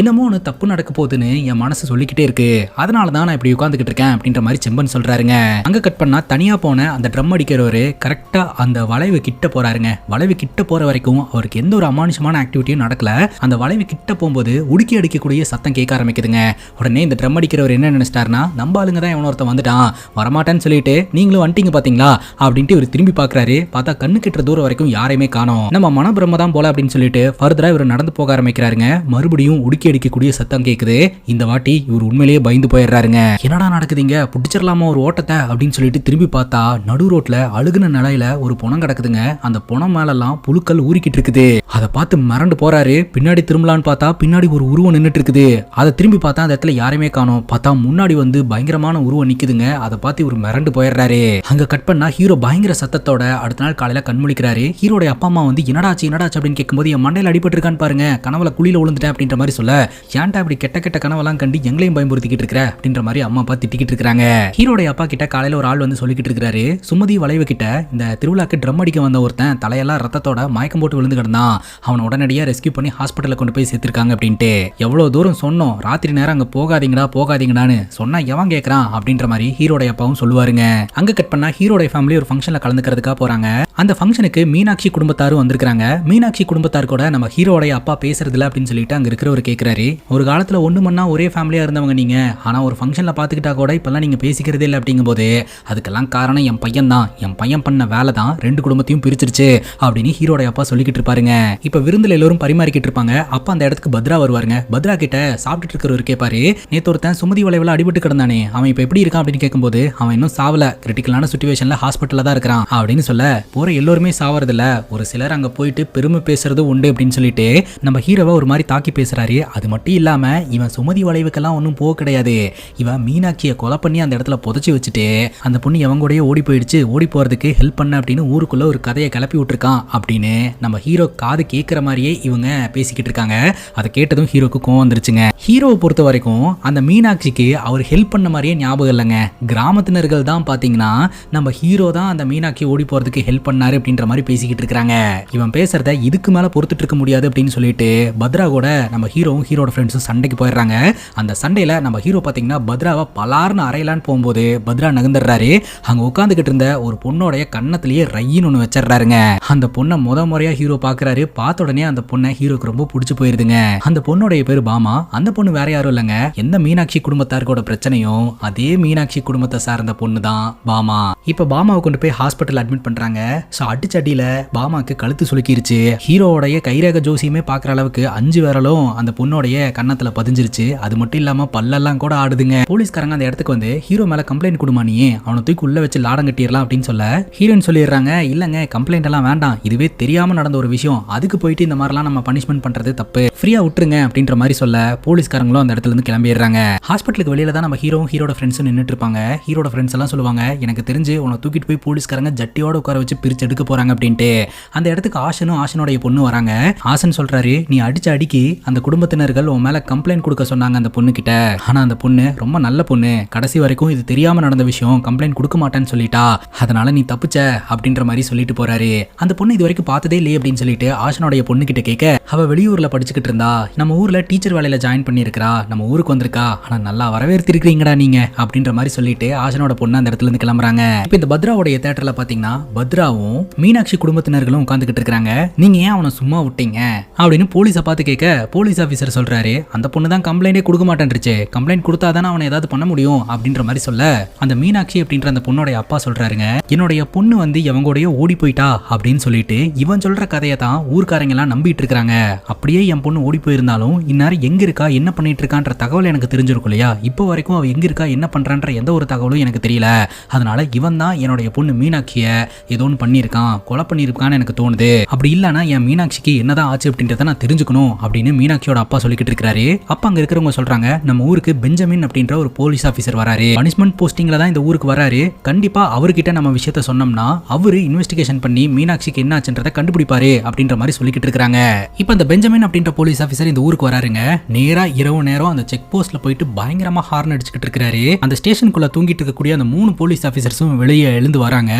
என்னமோ ஒன்று தப்பு நடக்க போகுதுன்னு என் மனசு சொல்லிக்கிட்டே இருக்கு, அதனால தான் நான் இப்படி உட்காந்துக்கிட்டு இருக்கேன் அப்படின்ற மாதிரி செம்பன் சொல்றாருங்க. அங்க கட் பண்ணா தனியா போன அந்த ட்ரம் அடிக்கிறவரு கரெக்டா அந்த வளைவு கிட்ட போறாருங்க. வளைவு கிட்ட போற வரைக்கும் அவருக்கு எந்த ஒரு அமானுஷமான ஆக்டிவிட்டியும் நடக்கல. அந்த வளைவு கிட்ட போகும்போது உடுக்கி அடிக்கக்கூடிய சத்தம் கேட்க ஆரம்பிக்குதுங்க. உடனே இந்த ட்ரம் அடிக்கிறவர் என்ன நினைச்சிட்டாருன்னா நம்ம ஆளுங்க தான் எவனோ ஒருத்தன் வந்துட்டான் வரமாட்டான்னு சொல்லிட்டு நீங்களும் வந்துட்டீங்க பாத்தீங்களா அப்படின்ட்டு இவர் திரும்பி பாக்குறாரு. பார்த்தா கண்ணு கிட்ட தூரம் வரைக்கும் யாரையுமே காணோம். நம்ம மனபிரம்ம தான் போல அப்படின்னு சொல்லிட்டு ஃபர்தரா இவர் நடந்து போக ஆரம்பிக்கிறாருங்க. மறுபடியும் உடுக்கி அடிக்கக்கூடிய சத்தம் கேக்குது. இந்த வாட்டி இவர் உண்மையிலேயே பயந்து போயிடுறாருங்க. என்னடா நடக்குதுங்க, பிடிச்சிடலாமா ஒரு ஓட்டத்தை அப்படின்னு சொல்லிட்டு திரும்பி பார்த்தா நடு ரோட்ல அழுகுன நிலையில ஒரு புணம் கிடக்குதுங்க. அந்த புணம் மேலெல்லாம் புழுக்கள் ஊறிக்கிட்டு இருக்குது. அதை பார்த்து மிரண்டு போறாரு. பின்னாடி திரும்பலான்னு பார்த்தா பின்னாடி ஒரு உருவம் நின்றுட்டு இருக்குது. அதை திரும்பி பார்த்தா அந்த இடத்துல யாருமே காணோம். பார்த்தா முன்னாடி வந்து பயங்கரமான உருவம் நிக்குதுங்க. அதை பார்த்து இவர் மிரண்டு போயிடுறாரு. அங்க கட் பண்ணா ஹீரோ பயங்கர சத்தத்தோட அடுத்த நாள் காலையில கண்முழிக்கிறாரு. ஹீரோட அப்பா அம்மா வந்து என்னடாச்சு அப்படின்னு கேட்கும்போது என் மண்டையில அடிபட்டு இருக்கான்னு பாருங்க, கனவுல குழியில விழுந்துட்டேன் அப்படின்ற மாதிரி சொல்ல ஏன்டா இப்படி கெட்ட கெட்ட கனவெல்லாம் கண்டு எங்களையும் பயன்படுத்திக்கிட்டு இருக்கிற அப்படின்ற மாதிரி அம்மா அப்பா திட்டிக்கிட்டு இருக்காங்க. ஹீரோட அப்பா கிட்ட காலையில ஒரு ஆள் வந்து சொல்லிக்கிட்டு இருக்காரு, சுமதி வளைவு கிட்ட இந்த திருவிழாக்கு ட்ரம் அடிக்க வந்த ஒருத்தன் தலையெல்லாம் ரத்தத்தோட மயக்கம் போட்டு விழுந்து கிடந்தான், அவனை உடனடியா ரெஸ்கியூ பண்ணி ஹாஸ்பிட்டல்ல கொண்டு போய் சேர்த்திருக்காங்க அப்படின்ட்டு. எவ்வளவு தூரம் சொன்னோம், ராத்திரி நேரம் அங்க போகாதீங்கடான்னு சொன்னா எவன் கேட்கறான் அப்படின்ற மாதிரி ஹீரோட அப்பாவும் சொல்லுவாருங்க. அங்க கட் பண்ணா ஹீரோட ஃபேமிலி ஒரு ஃபங்க்ஷன்ல கலந்துக்கிறதுக்காக போறாங்க. அந்த ஃபங்க்ஷனுக்கு மீனாட்சி குடும்பத்தாரும் வந்திருக்காங்க. மீனாட்சி குடும்பத்தார் கூட நம்ம ஹீரோட அப்பா பேசுறதுல அப்படின்னு சொல்லிட்டு அங்க இருக்கிறவர் கேட்கிறாரு, ஒரு காலத்துல ஒண்ணு மண்ணா ஒரே ஃபேமிலியா இருந்தவங்க நீங்க, ஆனா ஒரு ஃபங்க்ஷன்ல பாத்துக்கிட்டா கூட இப்பெல்லாம் நீங்க பேசிக்கிறதே இல்லை அப்படிங்கும் போது அதுக்கெல்லாம் காரணம் என் பையன் தான், என் பையன் பண்ண வேலை தான் ரெண்டு குடும்பத்தையும் பிரிச்சிருச்சு அப்படின்னு ஹீரோட அப்பா சொல்லிக்கிட்டு இருப்பாருங்க. இப்ப விருந்துல எல்லாரும் பரிமாறிக்கிட்டு இருப்பாங்க. அப்ப அந்த இடத்துக்கு பத்ரா வருவாருங்க. பத்ரா கிட்ட சாப்பிட்டுட்டு இருக்கிறவர் கேட்பாரு, நேத்து ஒருத்தன் சுமதி வளைவுல அடிபட்டு கிடந்தானே அவன் இப்ப எப்படி இருக்கான் அப்படின்னு கேட்கும்போது அவன் இன்னும் சாவல, கிரிட்டிக்கலான சிச்சுவேஷன்ல ஹாஸ்பிட்டல்ல தான் இருக்கிறான் அப்படின்னு சொல்ல போற எல்லோருமே சாவறதில்ல, ஒரு சிலர் அங்க போயிட்டு பெருமை பேசுறது உண்டு அப்படின்னு சொல்லிட்டு நம்ம ஹீரோவை ஒரு மாதிரி தாக்கி பேசுறாரு. அது மட்டும் இல்லாம இவன் சுமதி வளைவுக்கெல்லாம் ஒன்றும் போக கிடையாது, இவன் மீனாட்சியை கொலை பண்ணி அந்த இடத்துல புதைச்சி வச்சுட்டு அந்த பொண்ணு எவங்க கூடயே ஓடி போயிடுச்சு, ஓடி போறதுக்கு ஹெல்ப் பண்ண அப்படின்னு ஊருக்குள்ள ஒரு கதையை கிளப்பி விட்டுருக்கான் அப்படின்னு நம்ம ஹீரோ காது கேட்கிற மாதிரியே இவங்க பேசிக்கிட்டு இருக்காங்க. அதை கேட்டதும் ஹீரோக்கு கோவம் வந்துருச்சுங்க. ஹீரோவை பொறுத்த வரைக்கும் அந்த மீனாட்சிக்கு அவர் ஹெல்ப் பண்ண மாதிரியே ஞாபகம் இல்லைங்க. கிராமத்தினர்கள் தான் பாத்தீங்கன்னா நம்ம ஹீரோ தான் அந்த மீனாட்சி ஓடி போறதுக்கு ஹெல்ப் பண்ணாரு அப்படின்ற மாதிரி பேசிக்கிட்டு இருக்காங்க. இவன் பேசுறத இதுக்கு மேல பொறுத்துட்டு இருக்க முடியாது அப்படின்னு சொல்லிட்டு பத்ரா கூட நம்ம ஹீரோவும் ஹீரோட ஃப்ரெண்ட்ஸும் சண்டைக்கு போயிடுறாங்க. அந்த சண்டையில நம்ம ஹீரோ பாத்தீங்கன்னா பத்ராவை பலார்னு அறையலான்னு போகும்போது பத்ரா நகர்ந்துடுறாரு. அங்க உட்காந்துக்கிட்டு இருந்த ஒரு பொண்ணோடைய கண்ணத்திலேயே ரையின்னு ஒண்ணு வச்சிடறாருங்க. அந்த பொண்ணை முறையா ஹீரோ பாக்குறாரு. பார்த்த உடனே அந்த பொண்ணை ஹீரோக்கு ரொம்ப பிடிச்சு போயிருதுங்க. அந்த பொண்ணோடைய பேரு பாமா. அந்த பொண்ணு வேற யாரும் இல்லைங்க, எந்த மீனாட்சி குடும்பத்தாருக்கோட பிரச்சனையும் அதே மீனாட்சி குடும்பத்தை சார்ந்த பொண்ணு தான் பாமா. இப்ப பாமாவை கொண்டு போய் ஹாஸ்பிட்டல் அட்மிட் பண்றாங்க. ஸோ அடிச்சடியில பாமாக்கு கழுத்து சுலுக்கிருச்சு. ஹீரோவோடைய கைரேக ஜோசியமே பாக்குற அளவுக்கு 5 விரலும் அந்த பொண்ணோடைய கன்னத்துல பதிஞ்சிருச்சு. அது மட்டும் இல்லாம பல்லெல்லாம் கூட ஆடுதுங்க. போலீஸ்காரங்க அந்த இடத்துக்கு வந்து ஹீரோ மேல கம்ப்ளைண்ட் கொடுமா, நீ அவனை தூக்கி உள்ள வச்சு லாடம் கட்டிடலாம் அப்படின்னு சொல்ல ஹீரோயின் சொல்லிடுறாங்க, இல்லங்க கம்ப்ளைண்ட் எல்லாம் வேண்டாம், இதுவே தெரியாம நடந்த ஒரு விஷயம், அதுக்கு போயிட்டு இந்த மாதிரிலாம் நம்ம பனிஷ்மெண்ட் பண்றது தப்பு, ஃப்ரீயா விட்டுருங்க அப்படின்ற மாதிரி சொல்ல போலீஸ்காரங்களும் அந்த இடத்துல இருந்து கிளம்பிடுறாங்க. ஹாஸ்பிட்டலுக்கு வெளியில தான் நம்ம ஹீரோட ஃப்ரெண்ட்ஸும் நின்றுட்டு இருப்பாங்க. ஹீரோட ஃப்ரெண்ட்ஸ் எல்லாம் சொல்லுவாங்க, எனக்கு தெரிஞ்சு உன்னை தூக்கிட்டு போய் போலீஸ்காரங்க ஜட்டியோட உட்கார வச்சு பிரிச்சு எடுக்க போறாங்க அப்படின்ட்டு. அந்த இடத்துக்கு ஆஷனுடைய பொண்ணு வராங்க. ஆசன் சொல்றாரு, நீ அடிச்ச அடிக்கி அந்த குடும்பத்தினர்கள் உன் மேல கம்ப்ளைண்ட் கொடுக்க சொன்னாங்க அந்த பொண்ணு கிட்ட. ஆனா அந்த பொண்ணு ரொம்ப நல்ல பொண்ணு, கடைசி வரைக்கும் இது தெரியாம நடந்த விஷயம், கம்ப்ளைண்ட் கொடுக்க மாட்டேன்னு சொல்லிட்டா, அதனால நீ தப்பிச்ச அப்படின்ற மாதிரி சொல்லிட்டு போறாரு. அந்த பொண்ணு இது வரைக்கும் பார்த்ததே இல்லையே அப்படின்னு சொல்லிட்டு ஆஷனுடைய பொண்ணு கிட்ட கேட்க, அவ வெளியூர்ல படிச்சுக்கிட்டு இருந்தா, நம்ம ஊர்ல டீச்சர் வேலையில ஜாயின் பண்ணிருக்கா, நம்ம ஊருக்கு வந்திருக்கா, ஆனா நல்லா வரவேற்றிருக்கீங்கடா நீங்க அப்படின்ற மாதிரி சொல்லிட்டு ஆஷனோட பொண்ணு அந்த இடத்துல இருந்து கிளம்புறாங்க. இப்ப இந்த பத்ராவுடைய தியேட்டர்ல பாத்தீங்கன்னா பத்ராவும் மீனாட்சி குடும்பத்தினர்களும் உட்கார்ந்துகிட்டு இருக்காங்க. நீங்க ஏன் அவனை சும்மா விட்டீங்க அப்படின்னு போலீஸை பார்த்து கேட்க, போலீஸ் ஆபீசர் சொல்றாரு, அந்த பொண்ணு தான் கம்ப்ளைண்டே கொடுக்க மாட்டேன்ருச்சு, கம்ப்ளைண்ட் கொடுத்தாதானே அவனை ஏதாவது பண்ண முடியும் அப்படின்ற மாதிரி சொல்ல, அந்த மீனாட்சி அப்படின்ற அந்த பொண்ணோட அப்பா சொல்றாருங்க, என்னுடைய பொண்ணு வந்து இவங்கூடய ஓடி போயிட்டா அப்படின்னு சொல்லிட்டு இவன் சொல்ற கதையை தான் ஊர்க்காரங்க எல்லாம் நம்பிட்டு இருக்காங்க. அப்படியே என் பொண்ணு ஓடி போயிருந்தாலும் இந்நேரம் எங்க இருக்கா என்ன பண்ணிட்டு இருக்கான்ற தகவல் எனக்கு தெரிஞ்சிருக்கும் இல்லையா, இப்போ வரைக்கும் அவ எங்க இருக்கா என்ன பண்றான்ற எந்த ஒரு தகவலும் எனக்கு தெரியல, அதனால இவன் தான் என்னுடைய பொண்ணு மீனாட்சிய ஏதோ ஒன்று பண்ணியிருக்கான், கொலை பண்ணியிருக்கான்னு எனக்கு தோணுது, அப்படி இல்லைன்னா என் மீனாட்சிக்கு என்னதான் ஆச்சு அப்படின்றத நான் தெரிஞ்சுக்கணும் அப்படின்னு மீனாட்சியோட அப்பா சொல்லிக்கிட்டு இருக்காரு. அப்ப அங்க இருக்கிறவங்க சொல்றாங்க, நம்ம ஊருக்கு பெஞ்சமின் அப்படின்ற ஒரு போலீஸ் ஆபீசர் வராரு, பனிஷ்மெண்ட் போஸ்டிங்ல தான் இந்த ஊருக்கு வராரு, கண்டிப்பா அவர்கிட்ட நம்ம விஷயத்த சொன்னோம்னா அவரு இன்வெஸ்டிகேஷன் பண்ணி மீனாட்சிக்கு என்ன ஆச்சுன்றதை கண்டுபிடிப்பாரு அப்படின்ற மாதிரி சொல்லிக்கிட்டு இருக்காங்க. இப்ப இந்த பெஞ்சமின் அப்படின்ற போலீஸ் ஆபீசர் இந்த ஊருக்கு வராருங்க. நேரா இரவு நேரம் அந்த செக் போஸ்ட்ல போயிட்டு பயங்கரமா ஹார்ன் அடிச்சுக்கிட்டு இருக்காரு. அந்த ஸ்டேஷனுக்குள்ள தூங்கிட்டு இருக்கக்கூடிய அந்த 3 போலீஸ் ஆபீசர்ஸும் வெளியே எழுந்து வராங்க.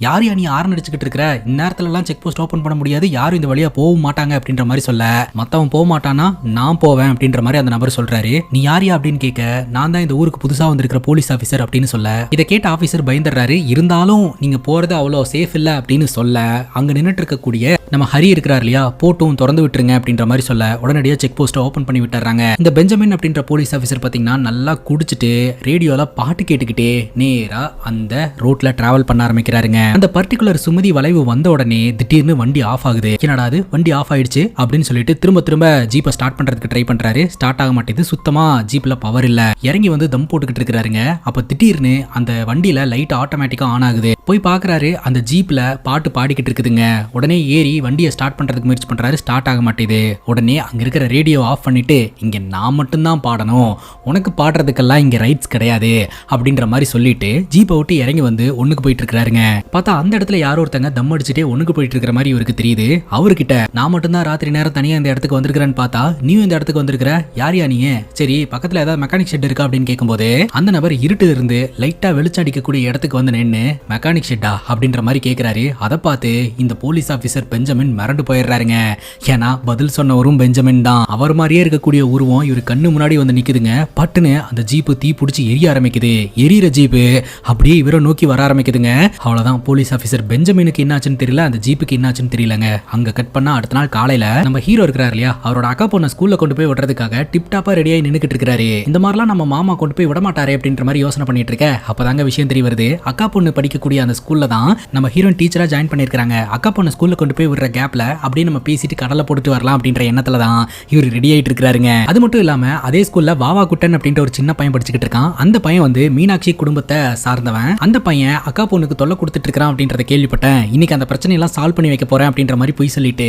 யார் நீ ஹார்ன் அடிச்சுக்கிட்டு இருக்கிற, இந்நேரத்துல எல்லாம் செக் போஸ்ட் ஓபன் பண்ண முடியாது, யாரும் இந்த வழியா போக மாட்டாங்க அப்படின்ற மாதிரி சொல்ல, மத்தவன் போக மாட்டானா நான் போவேன் அப்படின்ற மாதிரி அந்த நபர் சொல்றாரு. நீ யாரியா அப்படின்னு கேட்க, நான் தான் இந்த ஊருக்கு புதுசா வந்திருக்கிற போலீஸ் ஆபீசர் அப்படின்னு சொல்ல, இதை கேட்ட ஆபீசர் பயந்துடுறாரு. இருந்தாலும் நீங்க போறது அவ்வளவு சேஃப் இல்ல அப்படின்னு சொல்ல, அங்க நின்னுட்டு இருக்கக்கூடிய நம்ம ஹரி இருக்கிறார் இல்லையா, போட்டும் திறந்து விட்டுருங்க அப்படின்ற மாதிரி சொல்ல உடனடியாக செக் போஸ்ட் ஓபன் பண்ணி விட்டுறாங்க. இந்த பெஞ்சமின் அப்படின்ற போலீஸ் ஆபீசர் பாத்தீங்கன்னா நல்லா குடிச்சிட்டு ரேடியோல பாட்டு கேட்டுக்கிட்டே நேரா அந்த ரோட்ல டிராவல் பண்ண ஆரம்பிக்கிறாருங்க. அந்த பர்டிகுலர் சுமதி வளைவு வந்த உடனே திடீர்னு வண்டி ஆஃப் ஆகுது. என்னடா அது வண்டி ஆஃப் ஆயிடுச்சு அப்படின்னு சொல்லிட்டு திரும்ப ஜீப்பை ஸ்டார்ட் பண்றதுக்கு ட்ரை பண்றாரு. ஸ்டார்ட் ஆக மாட்டேது, சுத்தமா ஜீப்ல பவர் இல்ல. இறங்கி வந்து தம் போட்டுக்கிட்டு இருக்காருங்க. அப்ப திடீர்னு அந்த வண்டியில லைட் ஆட்டோமேட்டிக்கா ஆன் ஆகுது. போய் பாக்குறாரு, அந்த ஜீப்ல பாட்டு பாடிக்கிட்டு இருக்குதுங்க. உடனே ஏறி வண்டியை ஸ்டார்ட் பண்றதுக்கு முயற்சி பண்றாரு, ஸ்டார்ட் ஆக மாட்டேது. உடனே அங்க இருக்கிற ரேடியோ ஆஃப் பண்ணிட்டு, இங்க நான் மட்டும்தான் பாடணும், உனக்கு பாடுறதுக்கெல்லாம் இங்க ரைட்ஸ் கிடையாது அப்படின்ற மாதிரி சொல்லிட்டு ஜீப்பை விட்டு இறங்கி வந்து ஒண்ணுக்கு போயிட்டு இருக்காருங்க. பார்த்தா அந்த இடத்துல யாரோ ஒருத்தங்க தம் அடிச்சுட்டே ஒண்ணுக்கு போயிட்டு இருக்கிற மாதிரி இவருக்கு தெரியுது. அவர்கிட்ட, நான் மட்டும்தான் ராத்திரி நேரம் தனியா இந்த இடத்துக்கு வந்திருக்கிறேன்னு பார்த்தா நீயும் இந்த இடத்துக்கு வந்திருக்கிற, யாரியா நீ, சரி பக்கத்துல ஏதாவது மெக்கானிக் ஷெட் இருக்கா அப்படின்னு கேட்கும்போது அந்த நபர் இருட்டுல இருந்து லைட்டா வெளிச்சம் அடிக்கக்கூடிய இடத்துக்கு வந்து நின்று, மெக்கானிக் ஷெட்டா அப்படின்ற மாதிரி கேட்கிறாரு. அதை பார்த்து இந்த போலீஸ் ஆபீசர் பெஞ்சமின் மிரண்டு போயிடுறாருங்க. ஏன்னா பதில் சொன்னவரும் பெஞ்சமின் தான். அவர் மாதிரியே இருக்கக்கூடிய உருவம் இவர் கண்ணு முன்னாடி வந்து நிக்குதுங்க. பட்டுன்னு அந்த ஜீப்பு தீ பிடிச்சி எரிய ஆரம்பிக்குது. எரியிற ஜீப்பு அப்படியே இவரை நோக்கி வர ஆரம்பிக்குதுங்க. அவ்வளவுதான், போலீஸ் ஆபீசர் பெஞ்சமினுக்கு என்னாச்சுன்னு தெரியல, அந்த ஜீப்புக்கு என்னாச்சுன்னு தெரியலங்க. அங்க கட் பண்ணா அடுத்த நாள் காலையில நம்ம ஹீரோ இருக்கிறார் இல்லையா, அவரோட அக்கா பொண்ணை ஸ்கூல்ல கொண்டு போய் விடுறதுக்காக டிப் டாப்பா ரெடியாகி நின்னுக்கிட்டு இருக்காரு. இந்த மாதிரிலாம் நம்ம மாமா கொண்டு போய் விட மாட்டாரே அப்படின்ற மாதிரி யோசனை பண்ணிட்டு இருக்க, அப்பதாங்க விஷயம் தெரிய வருது. அக்கா பொண்ணு படிக்கக்கூடிய அந்த ஸ்கூல்ல தான் நம்ம ஹீரோயின் டீச்சரா ஜாயின் பண்ணிருக்காங்க. அக்கா பொண்ணு ஸ்கூல்ல கொண்டு போய் விடுற கேப்ல அப்படியே நம்ம பேசிட்டு கடலை போட்டுட்டு வரலாம் அப்படின்ற எண்ணத்துல தான் இவர் ரெடி ஆயிட்டு இருக்காருங்க. அது மட்டும் இல்லாம அதே ஸ்கூல்ல வாவா குட்டன் அப்படின்ற ஒரு சின்ன பையன் படிச்சுக்கிட்டு இருக்கான். அந்த பையன் வந்து மீனாட்சி குடும்பத்தை சார்ந்தவன். அந்த பையன் அக்கா பொண்ணுக்கு தொல்லை கொடுத்துட்டு இருக்கான் அப்படின்றத கேள்விப்பட்டேன். இன்னைக்கு அந்த பிரச்சனை எல்லாம் சால்வ் பண்ணி வைக்க போறேன் அப்படின்ற மாதிரி போய் சொல்லிட்டு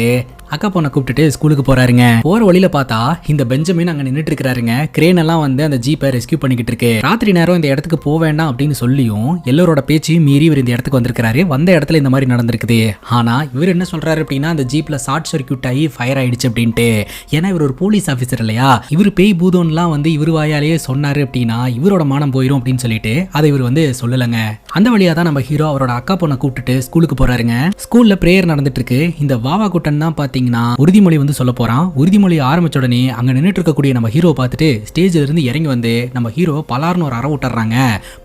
அக்கா பொண்ணை கூப்பிட்டுட்டு ஸ்கூலுக்கு போறாருங்க. போற வழியில பார்த்தா இந்த பெஞ்சமின் அங்க நின்னுட்டு இருக்காருங்க. கிரேன் எல்லாம் வந்து அந்த ஜீப்பை ரெஸ்கியூ பண்ணிக்கிட்டு இருக்கு. ராத்திரி நேரம் இந்த இடத்துக்கு போக வேண்டாம் அப்படின்னு சொல்லியும் எல்லாரோட பேச்சையும் மீறி இவர் இந்த இடத்துக்கு வந்திருக்காரு. வந்த இடத்துல இந்த மாதிரி நடந்திருக்குது. ஆனா இவர் என்ன சொல்றாரு அப்படின்னா, அந்த ஜீப்ல ஷார்ட் சர்க்யூட் ஆகி ஃபயர் ஆயிடுச்சு அப்படின்ட்டு. ஏன்னா இவர் ஒரு போலீஸ் ஆபீசர் இல்லையா, இவர் பேய் பூதோன்லாம் வந்து இவர் வாயாலேயே சொன்னாரு அப்படின்னா இவரோட மானம் போயிடும் அப்படின்னு சொல்லிட்டு அதை இவர் வந்து சொல்லலங்க. அந்த வழியா தான் நம்ம ஹீரோ அவரோட அக்கா பொண்ணை கூப்பிட்டுட்டு ஸ்கூலுக்கு போறாருங்க. ஸ்கூல்ல பிரேயர் நடந்துட்டு இருக்கு. இந்த வாவா குட்டன் தான் பாத்தீங்கன்னா உறுதிமொழி வந்து சொல்ல போறான். உறுதிமொழி ஆரம்பிச்ச உடனே அங்க நின்னுட்டு இருக்கக்கூடிய நம்ம ஹீரோ பார்த்துட்டு ஸ்டேஜ்ல இருந்து இறங்கி வந்து நம்ம ஹீரோ பலார்னு ஒரு அற விட்டுறாங்க.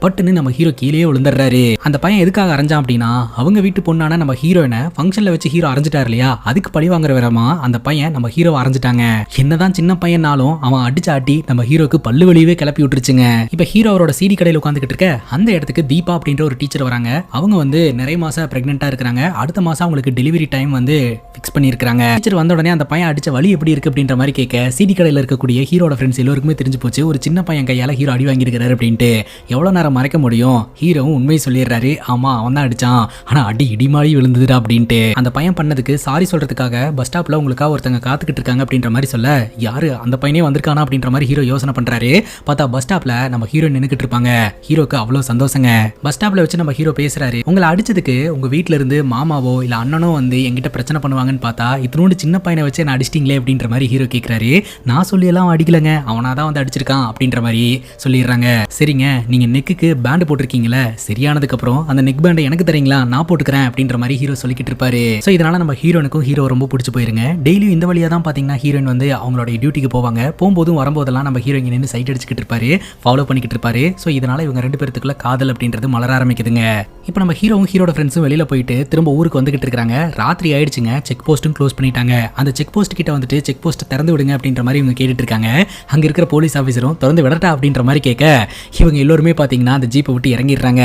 பட்டுன்னு நம்ம ஹீரோ கீழே விழுந்துடுறாரு. அந்த பையன் எதுக்காக அரைஞ்சான் அப்படின்னா, அவங்க வீட்டு பொண்ணான நம்ம ஹீரோயினை ஃபங்க்ஷன்ல வச்சு ஹீரோ அரைஞ்சிட்டாரு இல்லையா, அதுக்கு பழி வாங்குற விதமா அந்த பையன் நம்ம ஹீரோவை அரைஞ்சிட்டாங்க. என்னதான் சின்ன பையனாலும் அவன் அடிச்சு ஆட்டி நம்ம ஹீரோக்கு பல்லு வலியவே கிளப்பி விட்டுருச்சுங்க. இப்ப ஹீரோ அவரோட சீடி கடையில் உட்காந்துக்கிட்டு இருக்க அந்த இடத்துக்கு தீபா அப்படின்ற அப்படின்ற ஒரு டீச்சர் வராங்க. அவங்க வந்து நிறைய மாசம் பிரெக்னெண்டா இருக்காங்க. அடுத்த மாசம் அவங்களுக்கு டெலிவரி டைம் வந்து ஃபிக்ஸ் பண்ணியிருக்காங்க. டீச்சர் வந்த உடனே அந்த பையன் அடிச்ச வலி எப்படி இருக்கு அப்படின்ற மாதிரி கேட்க சிடி கடையில் இருக்கக்கூடிய ஹீரோட ஃப்ரெண்ட்ஸ் எல்லாருக்குமே தெரிஞ்சு போச்சு, ஒரு சின்ன பையன் கையால ஹீரோ அடி வாங்கியிருக்காரு அப்படின்ட்டு. எவ்வளவு நேரம் மறைக்க முடியும்? ஹீரோவும் உண்மையை சொல்லிடுறாரு, ஆமா அவன் தான் அடிச்சான், ஆனா அடி இடிமாடி விழுந்துடா அப்படின்ட்டு. அந்த பையன் பண்ணதுக்கு சாரி சொல்றதுக்காக பஸ் ஸ்டாப்ல உங்களுக்காக ஒருத்தங்க காத்துக்கிட்டு இருக்காங்க அப்படின்ற மாதிரி சொல்ல, யாரு அந்த பையனே வந்திருக்கானா அப்படின்ற மாதிரி ஹீரோ யோசனை பண்றாரு. பார்த்தா பஸ் ஸ்டாப்ல நம்ம ஹீரோ நின்னுக்கிட்டு இருப்பாங்க. ஹீரோக்கு அவ்வளவு சந்தோஷங்க. பஸ் ஸ்டாப்ல வச்சு நம்ம ஹீரோ பேசுறாரு, உங்களை அடிச்சதுக்கு உங்க வீட்ல இருந்து மாமாவோ இல்ல அண்ணனோ வந்து என்கிட்ட பிரச்சனை பண்ணுவாங்கன்னு பார்த்தா இத்தனோண்டு சின்ன பையனை வச்சு நான் அடிச்சிட்டீங்களே அப்படின்ற மாதிரி ஹீரோ கேட்கிறாரு. நான் சொல்லி எல்லாம் அடிக்கலங்க, அவனாதான் வந்து அடிச்சிருக்கான் அப்படின்ற மாதிரி சொல்லிடுறாங்க. சரிங்க, நீங்க நெக்குக்கு பேண்ட் போட்டிருக்கீங்களே, சரியானதுக்கு அப்புறம் அந்த நெக் பேண்டை எனக்கு தரீங்களா, நான் போட்டுக்கிறேன் அப்படின்ற மாதிரி ஹீரோ சொல்லிக்கிட்டு இருப்பாரு. ஸோ இதனால நம்ம ஹீரோனுக்கும் ஹீரோ ரொம்ப பிடிச்சி போயிருங்க. டெய்லியும் இந்த வழியா தான் பாத்தீங்கன்னா ஹீரோயின் வந்து அவங்களோட டியூட்டிக்கு போவாங்க. போகும்போதும் வரும்போதெல்லாம் நம்ம ஹீரோ இங்க நின்று சைட் அடிச்சுக்கிட்டு இருப்பாரு, ஃபாலோ பண்ணிக்கிட்டு இருப்பாரு. ஸோ இதனால இவங்க ரெண்டு பேருக்குள்ள காதல் அப்படின்றது மலர ஆரம்பிக்குதுங்க. இப்போ நம்ம ஹீரோவும் ஹீரோட ஃப்ரெண்ட்ஸும் வெளியில போயிட்டு திரும்ப ஊருக்கு வந்துகிட்டு இருக்காங்க. ராத்திரி ஆயிடுச்சுங்க, செக் போஸ்ட்டும் க்ளோஸ் பண்ணிட்டாங்க. அந்த செக் போஸ்ட் கிட்ட வந்துட்டு செக் போஸ்ட் திறந்து விடுங்க அப்படின்ற மாதிரி இவங்க கேட்டுட்டு இருக்காங்க. அங்க இருக்கிற போலீஸ் ஆஃபீஸரும் திறந்து விடட்டா அப்படின்ற மாதிரி கேட்க, இவங்க எல்லாருமே பாத்தீங்கன்னா அந்த ஜீப்பை விட்டு இறங்கிடுறாங்க.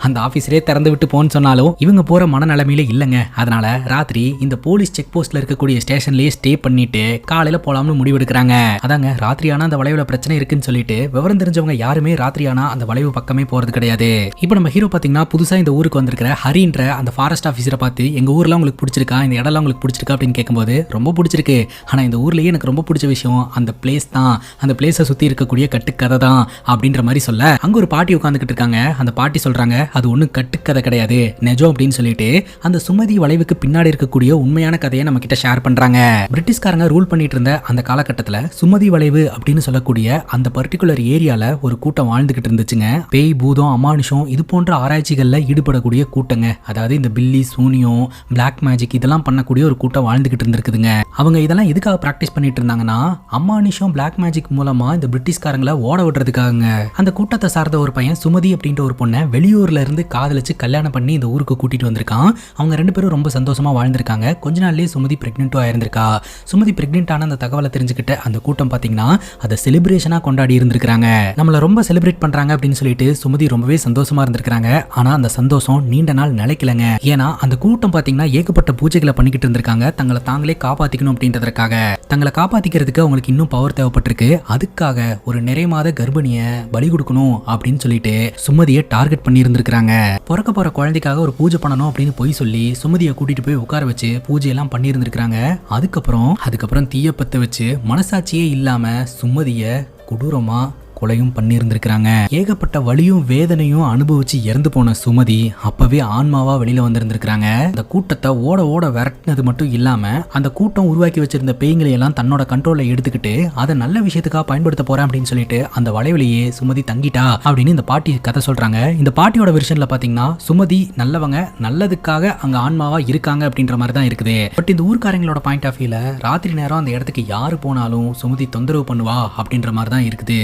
அந்த ஆஃபீஸரே திறந்து விட்டு போன்னு சொன்னாலும் இவங்க போற மனநிலைமையில இல்லைங்க. அதனால ராத்திரி இந்த போலீஸ் செக் போஸ்ட்ல இருக்கக்கூடிய ஸ்டேஷன்லயே ஸ்டே பண்ணிட்டு காலையில போலாம்னு முடிவெடுக்கிறாங்க. அதாங்க ராத்திரியானா அந்த வளைவுல பிரச்சனை இருக்குன்னு சொல்லிட்டு விவரம் தெரிஞ்சவங்க யாருமே ராத்திரியானா அந்த வளைவு பக்கமே போறது கிடையாது. இப்போ நம்ம ஹீரோ பாத்தீங்கன்னா புதுசா இந்த ஊருக்கு வந்திருக்கிற ஹரின்ற அந்த ஃபாரஸ்ட் ஆஃபீஸரை பார்த்து எங்க ஊர்ல உங்களுக்கு பிடிச்சிருக்கா, இந்த இடம்லாம் உங்களுக்கு பிடிச்சிருக்கா அப்படின்னு கேட்கும்போது ரொம்ப பிடிச்சிருக்கு, ஆனா இந்த ஊர்லயே எனக்கு ரொம்ப பிடிச்ச விஷயம் அந்த பிளேஸ் தான், அந்த பிளேஸை சுத்தி இருக்கக்கூடிய கட்டுக்கதை தான் அப்படின்ற மாதிரி சொல்ல, அங்க ஒரு பாட்டி உட்காந்துக்கிட்டு இருக்காங்க. அந்த பாட்டி சொல்றாங்க, அது ஒன்றும் கட்டுக்கதை கிடையாது, நெஜம் அப்படின்னு சொல்லிட்டு அந்த சுமதி வளைவுக்கு பின்னாடி இருக்கக்கூடிய உண்மையான கதையை நம்ம கிட்ட ஷேர் பண்றாங்க. பிரிட்டிஷ்காரங்க ரூல் பண்ணிட்டு இருந்த அந்த காலகட்டத்தில் சுமதி வளைவு அப்படின்னு சொல்லக்கூடிய அந்த பர்டிகுலர் ஏரியால ஒரு கூட்டம் வாழ்ந்துகிட்டு இருந்துச்சுங்க. பேய், பூதம், அமானுஷம் இது போன்ற ஆராய்ச்சிகள்ல ஈடுபடக்கூடிய கூட்டங்க. அதாவது இந்த பில்லி, சூனியம், பிளாக் மேஜிக் இதெல்லாம் பண்ணக்கூடிய ஒரு கூட்டம் வாழ்ந்துகிட்டு இருந்திருக்குதுங்க. அவங்க இதெல்லாம் எதுக்காக பிராக்டிஸ் பண்ணிட்டு இருந்தாங்கன்னா, அமானுஷம், பிளாக் மேஜிக் மூலமா இந்த பிரிட்டிஷ்காரங்களை ஓட விடுறதுக்காகங்க. அந்த கூட்டத்தை சார்ந்த ஒரு பையன் சுமதி அப்படின்ற ஒரு பொண்ணை வெளியூர்ல இருந்து காதலிச்சு கல்யாணம் பண்ணி இந்த ஊருக்கு கூட்டிட்டு வந்திருக்கான். அவங்க ரெண்டு பேரும் ரொம்ப சந்தோஷமா வாழ்ந்திருக்காங்க. கொஞ்ச நாள்லயே சுமதி பிரெக்னென்ட்டும் ஆயிருந்திருக்கா. சுமதி பிரெக்னென்ட் ஆன அந்த தகவலை தெரிஞ்சுக்கிட்ட அந்த கூட்டம் பாத்தீங்கன்னா அதை செலிப்ரேஷனா கொண்டாடி இருந்திருக்காங்க. நம்மள ரொம்ப செலிப்ரேட் பண்றாங்க அப்படின்னு சொல்லிட்டு சுமதி ரொம்பவே சந்தோஷமா இருந்திருக்காங்க. ஆனா அந்த சந்தோஷம் நீண்ட நாள் நிலைக்கலங்க. ஏன்னா அந்த கூட்டம் பாத்தீங்கன்னா ஏகப்பட்ட பூஜைகளை பண்ணிக்கிட்டு இருந்திருக்காங்க. தங்களை தாங்களே காப்பாத்திக்கணும் அப்படின்றதுக்காக. தங்களை காப்பாத்திக்கிறதுக்கு அவங்களுக்கு இன்னும் பவர் தேவைப்பட்டிருக்கு. அதுக்காக ஒரு நிறைய மாத கர்ப்பிணிய பலி கொடுக்கணும் அப்படின்னு சொல்லிட்டு சுமதியை டார்கெட் பண்ணி இருந்திருக்காங்க. பிறக்க போற குழந்தைக்காக ஒரு பூஜை பண்ணணும் அப்படின்னு போய் சொல்லி சுமதியை கூட்டிட்டு போய் உட்கார வச்சு பூஜை எல்லாம் பண்ணி இருந்திருக்காங்க. அதுக்கப்புறம் தீய பத்த வச்சு மனசாட்சியே இல்லாம சுமதிய கொடூரமா கொலையும் பண்ணியிருந்திருக்கிறாங்க. ஏகப்பட்ட வலியும் வேதனையும் அனுபவிச்சு இறந்து போன சுமதி அப்பவே ஆன்மாவா வெளியில வந்திருந்திருக்காங்க. அந்த கூட்டத்தை ஓட ஓட விரட்டினது மட்டும் இல்லாம அந்த கூட்டம் உருவாக்கி வச்சிருந்த பேய்களை எல்லாம் தன்னோட கண்ட்ரோல்ல எடுத்துக்கிட்டு அதை நல்ல விஷயத்துக்காக பயன்படுத்த போறேன் அப்படின்னு சொல்லிட்டு அந்த வளைவிலேயே சுமதி தங்கிட்டா அப்படின்னு இந்த பாட்டி கதை சொல்றாங்க. இந்த பாட்டியோட வெர்ஷன்ல பாத்தீங்கன்னா சுமதி நல்லவங்க, நல்லதுக்காக அங்க ஆன்மாவா இருக்காங்க அப்படின்ற மாதிரி தான் இருக்குது. பட் இந்த ஊர்க்காரங்களோட பாயிண்ட் ஆஃப் வியூல ராத்திரி நேரம் அந்த இடத்துக்கு யாரு போனாலும் சுமதி தொந்தரவு பண்ணுவா அப்படின்ற மாதிரி தான் இருக்குது.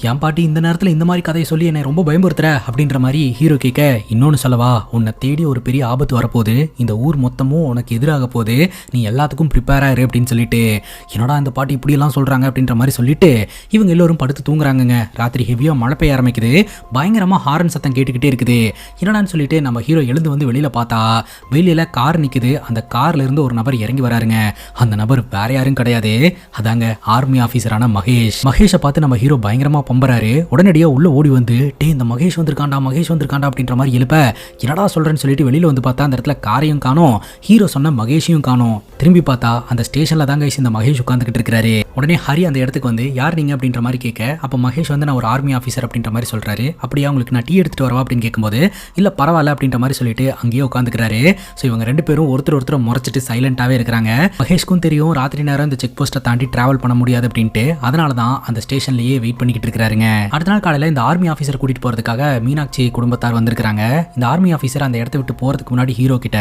என் பாட்டி இந்த நேரத்தில் இந்த மாதிரி கதையை சொல்லி என்னை ரொம்ப பயமுறுத்துற அப்படின்ற மாதிரி ஹீரோ கேட்க, இன்னொன்னு சொல்லவா, உன்னை தேடி ஒரு பெரிய ஆபத்து வரப்போகுது, இந்த ஊர் மொத்தமும் உனக்கு எதிராக போகுது, நீ எல்லாத்துக்கும் ப்ரிப்பேர் ஆயிரு அப்படின்னு சொல்லிட்டு, என்னடா இந்த பாட்டி இப்படி எல்லாம் சொல்றாங்க அப்படின்ற மாதிரி சொல்லிட்டு இவங்க எல்லோரும் படுத்து தூங்குறாங்க. ராத்திரி ஹெவியா மழை பெய்ய ஆரம்பிக்குது. பயங்கரமா ஹாரன் சத்தம் கேட்டுக்கிட்டே இருக்குது. என்னடான்னு சொல்லிட்டு நம்ம ஹீரோ எழுந்து வந்து வெளியில பார்த்தா வெளியில கார் நிக்குது. அந்த கார்ல இருந்து ஒரு நபர் இறங்கி வராருங்க. அந்த நபர் வேற யாரும் கிடையாது, அதாங்க ஆர்மி ஆபீசரான மகேஷ். மகேஷை பார்த்து நம்ம ஹீரோ பயங்கரமா பம்பறாரு. உடனடியா உள்ள ஓடி வந்து, டே இந்த மகேஷ் வந்திருக்காண்டா அப்படின்ற மாதிரி எழுப்ப, என்னடா சொல்றேன்னு சொல்லிட்டு வெளியில வந்து பார்த்தா அந்த இடத்துல காரையும் காணோம், ஹீரோ சொன்ன மகேஷையும் காணோம். திரும்பி பார்த்தா அந்த ஸ்டேஷன்ல தாங்க இந்த மகேஷ் உட்காந்துக்கிட்டு இருக்காரு. உடனே ஹரி அந்த இடத்துக்கு வந்து, யார் நீங்க அப்படின்ற மாதிரி கேட்க, அப்ப மகேஷ் வந்து நான் ஒரு ஆர்மி ஆஃபீஸர் அப்படின்ற மாதிரி சொல்றாரு. அப்படியே உங்களுக்கு நான் டீ எடுத்துட்டு வரவா அப்படின்னு கேட்கும்போது, இல்ல பரவாயில்ல அப்படின்ற மாதிரி சொல்லிட்டு அங்கேயே உட்காந்துக்கிறாரு. ஸோ இவங்க ரெண்டு பேரும் ஒருத்தர் முறைச்சிட்டு சைலண்டாவே இருக்கிறாங்க. மகேஷ்க்கும் தெரியும் ராத்திரி நேரம் இந்த செக் போஸ்ட்டை தாண்டி டிராவல் பண்ண முடியாது அப்படின்ட்டு. அதனால தான் அந்த ஸ்டேஷன்லயே வெயிட் பண்ணிக்கிட்டு இருக்காருங்க. அடுத்த நாள் காலையில் இந்த ஆர்மி ஆஃபீஸர் கூட்டிட்டு போறதுக்காக மீனாட்சி குடும்பத்தார் வந்திருக்காங்க. இந்த ஆர்மி ஆஃபீஸர் அந்த இடத்த விட்டு போறதுக்கு முன்னாடி ஹீரோ கிட்ட,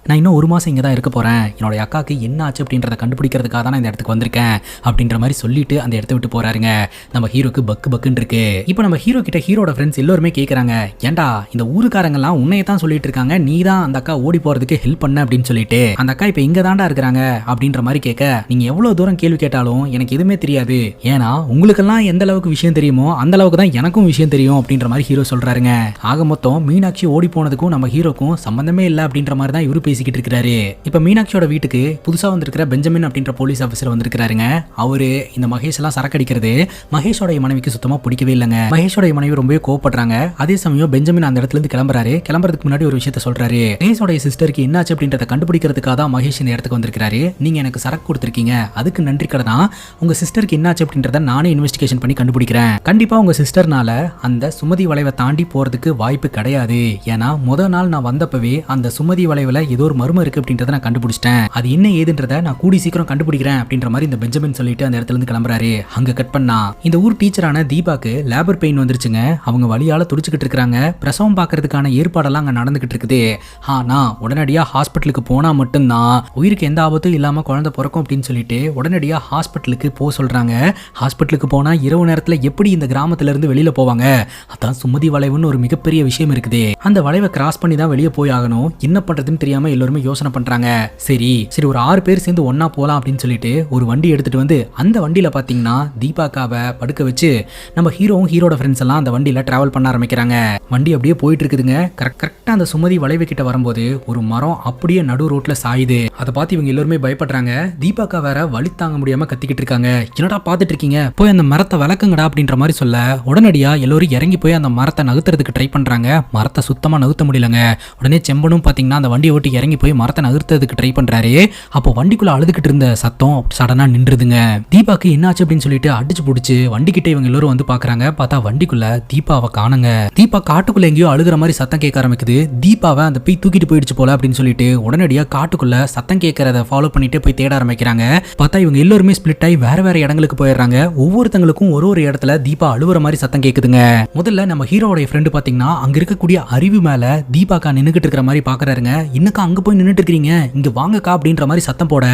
நான் இன்னும் 1 மாசம் இங்கே தான் இருக்க போறேன், என்னோட அக்காவுக்கு என்ன ஆச்சு அப்படின்றத கண்டுபிடிக்கிறதுக்காக தான் இந்த இடத்துக்கு வந்திருக்கேன் அப்படின்ற மாதிரி சொல்லிட்டு அந்த இடத்த விட்டு போறாருங்க. நம்ம ஹீரோக்கு பக்குன்னு இருக்கு. இப்போ நம்ம ஹீரோ கிட்ட ஹீரோட ஃப்ரெண்ட்ஸ் எல்லாருமே கேட்கறாங்க, ஏன்டா இந்த ஊருக்காரங்க எல்லாம் உன்னையே தான் சொல்லிட்டு இருக்காங்க, நீ தான் அந்த அக்கா ஓடி போறதுக்கு ஹெல்ப் பண்ண அப்படின்னு சொல்லிட்டு, அந்த அக்கா இப்ப இங்க தாண்டா இருக்கிறாங்க அப்படின்ற மாதிரி கேட்க, நீங்க எவ்வளவு தூரம் கேள்வி கேட்டாலும் எனக்கு எதுவுமே தெரியாது, ஏன்னா உங்களுக்கெல்லாம் எந்த அளவுக்கு விஷயம் தெரியும் தெரியுமோ அந்த அளவுக்கு தான் எனக்கும் விஷயம் தெரியும் அப்படின்ற மாதிரி ஹீரோ சொல்றாருங்க. ஆக மொத்தம் மீனாட்சி ஓடி போனதுக்கும் நம்ம ஹீரோக்கும் சம்பந்தமே இல்லை அப்படின்ற மாதிரி தான் இவரு பேசிக்கிட்டு இருக்காரு. இப்ப மீனாட்சியோட வீட்டுக்கு புதுசா வந்திருக்கிற பெஞ்சமின் அப்படின்ற போலீஸ் ஆபீசர் வந்திருக்காருங்க. அவரு இந்த மகேஷ் எல்லாம் சரக்கு அடிக்கிறது மகேஷோட மனைவிக்கு சுத்தமா பிடிக்கவே இல்லைங்க. மகேஷோட மனைவி ரொம்பவே கோவப்படுறாங்க. அதே சமயம் பெஞ்சமின் அந்த இடத்துல இருந்து கிளம்புறாரு. கிளம்புறதுக்கு முன்னாடி ஒரு விஷயத்த சொல்றாரு. மகேஷோட சிஸ்டருக்கு என்னாச்சு அப்படின்றத கண்டுபிடிக்கிறதுக்காக தான் மகேஷ் இந்த இடத்துக்கு வந்திருக்காரு. நீங்க எனக்கு சரக்கு கொடுத்திருக்கீங்க, அதுக்கு நன்றி கடனா உங்க சிஸ்டருக்கு என்னாச்சு அப்படின்றத நானே இன்வெஸ்டிகேஷன் பண்ணி கண்டுபிடிக்கிறேன். கண்டிப்பா உங்க சிஸ்டர்னால அந்த சுமதி வளைவை தாண்டி போறதுக்கு வாய்ப்பு கிடையாது. ஏன்னா முதல் நாள் நான் வந்தப்பவே அந்த சுமதி வளைவுல ஏதோ ஒரு மர்மம் இருக்கு அப்படின்றத நான் கண்டுபிடிச்சிட்டேன். அது என்ன ஏதுன்றத நான் கூடி சீக்கிரம் கண்டுபிடிக்கிறேன் அப்படின்ற மாதிரி இந்த பெஞ்சமின் சொல்லிட்டு அந்த இடத்துல இருந்து கிளம்புறாரு. அங்க கட் பண்ணா இந்த ஊர் டீச்சரான தீபாக்கு லேபர் பெயின் வந்துருச்சுங்க. அவங்க வலியால துடிச்சுக்கிட்டு இருக்காங்க. பிரசவம் பார்க்கறதுக்கான ஏற்பாடெல்லாம் அங்க நடந்துகிட்டு இருக்குது. ஆனா உடனடியா ஹாஸ்பிட்டலுக்கு போனா மட்டும்தான் உயிருக்கு எந்த ஆபத்தும் இல்லாம குழந்தை பிறக்கும் அப்படின்னு சொல்லிட்டு உடனடியா ஹாஸ்பிட்டலுக்கு போக சொல்றாங்க. ஹாஸ்பிட்டலுக்கு போனா இரவு நேரத்துல எப்படி இந்த கிராமத்துல இருந்து வெளியில போவாங்க? அதான் சுமதி வளைவுன்னு ஒரு மிகப்பெரிய விஷயம் இருக்குது. அந்த வளைவை கிராஸ் பண்ணி தான் வெளியே போய் ஆகணும். என்ன பண்றதுன்னு தெரியாம எல்லாருமே யோசனை பண்றாங்க. சரி ஒரு 6 பேர் சேர்ந்து ஒன்னா போலாம் அப்படின்னு சொல்லிட்டு ஒரு வண்டி எடுத்துட்டு வந்து அந்த வண்டியில பாத்தீங்கன்னா தீபாக்காவை படுக்க வச்சு நம்ம ஹீரோவும் ஹீரோட ஃப்ரெண்ட்ஸ் எல்லாம் அந்த வண்டியில டிராவல் பண்ண ஆரம்பிக்கிறாங்க. வண்டி அப்படியே போயிட்டு இருக்குதுங்க. கரெக்டா அந்த சுமதி வளைவு கிட்ட வரும்போது ஒரு மரம் அப்படியே நடு ரோட்ல சாயுது. அதை பார்த்து இவங்க எல்லாருமே பயப்படுறாங்க. தீபாக்கா வேற வலி தாங்க முடியாம கத்திக்கிட்டு இருக்காங்க. என்னடா பாத்துட்டு இருக்கீங்க, போய் அந்த மரத்தை விளக்குங்கடா அப்படின்ற மாதிரி சொல்ல உடனடியா எல்லாரும் இறங்கி போய் அந்த மரத்தை நகர்த்துறதுக்கு ட்ரை பண்றாங்க. மரத்தை சுத்தமா நகர்த்த முடியலங்க. உடனே செம்பனும் பாத்தீங்கன்னா அந்த வண்டியை ஓட்டி இறங்கி போய் மரத்தை நகர்த்துறதுக்கு ட்ரை பண்றாரு. அப்போ வண்டிக்குள்ள அழுதுகிட்டு இருந்த சத்தம் சடனா நின்றுதுங்க. தீபாக்கு என்னாச்சு அப்படின்னு சொல்லிட்டு அடிச்சு பிடிச்சு வண்டி கிட்ட இவங்க எல்லாரும் வந்து பாக்குறாங்க. பார்த்தா வண்டிக்குள்ள தீபாவை காணுங்க. தீபா காட்டுக்குள்ள எங்கேயோ அழுகிற மாதிரி சத்தம் கேட்க ஆரம்பிக்குது. தீபாவை அந்த பீ தூக்கிட்டு போயிடுச்சு போல அப்படின்னு சொல்லிட்டு உடனடியா காட்டுக்குள்ள சத்தம் கேட்கறத ஃபாலோ பண்ணிட்டு போய் தேட ஆரம்பிக்கிறாங்க. பார்த்தா இவங்க எல்லாருமே ஸ்பிளிட் ஆகி வேற வேற இடங்களுக்கு போயிடுறாங்க. ஒவ்வொருத்தங்களுக்கும் ஒரு இடத்துல தீபா அழுவுற மாதிரி சத்தம் கேக்குதுங்க. முதல்ல நம்ம ஹீரோட ஃப்ரெண்டு பாத்தீங்கன்னா அங்க இருக்கக்கூடிய அருவி மேல தீபாக்கா நின்னுகிட்டு இருக்கிற மாதிரி பாக்குறாருங்க. இன்னக்கா அங்க போய் நின்னுட்டு இருக்கீங்க, இங்க வாங்கக்கா அப்படின்ற மாதிரி சத்தம் போட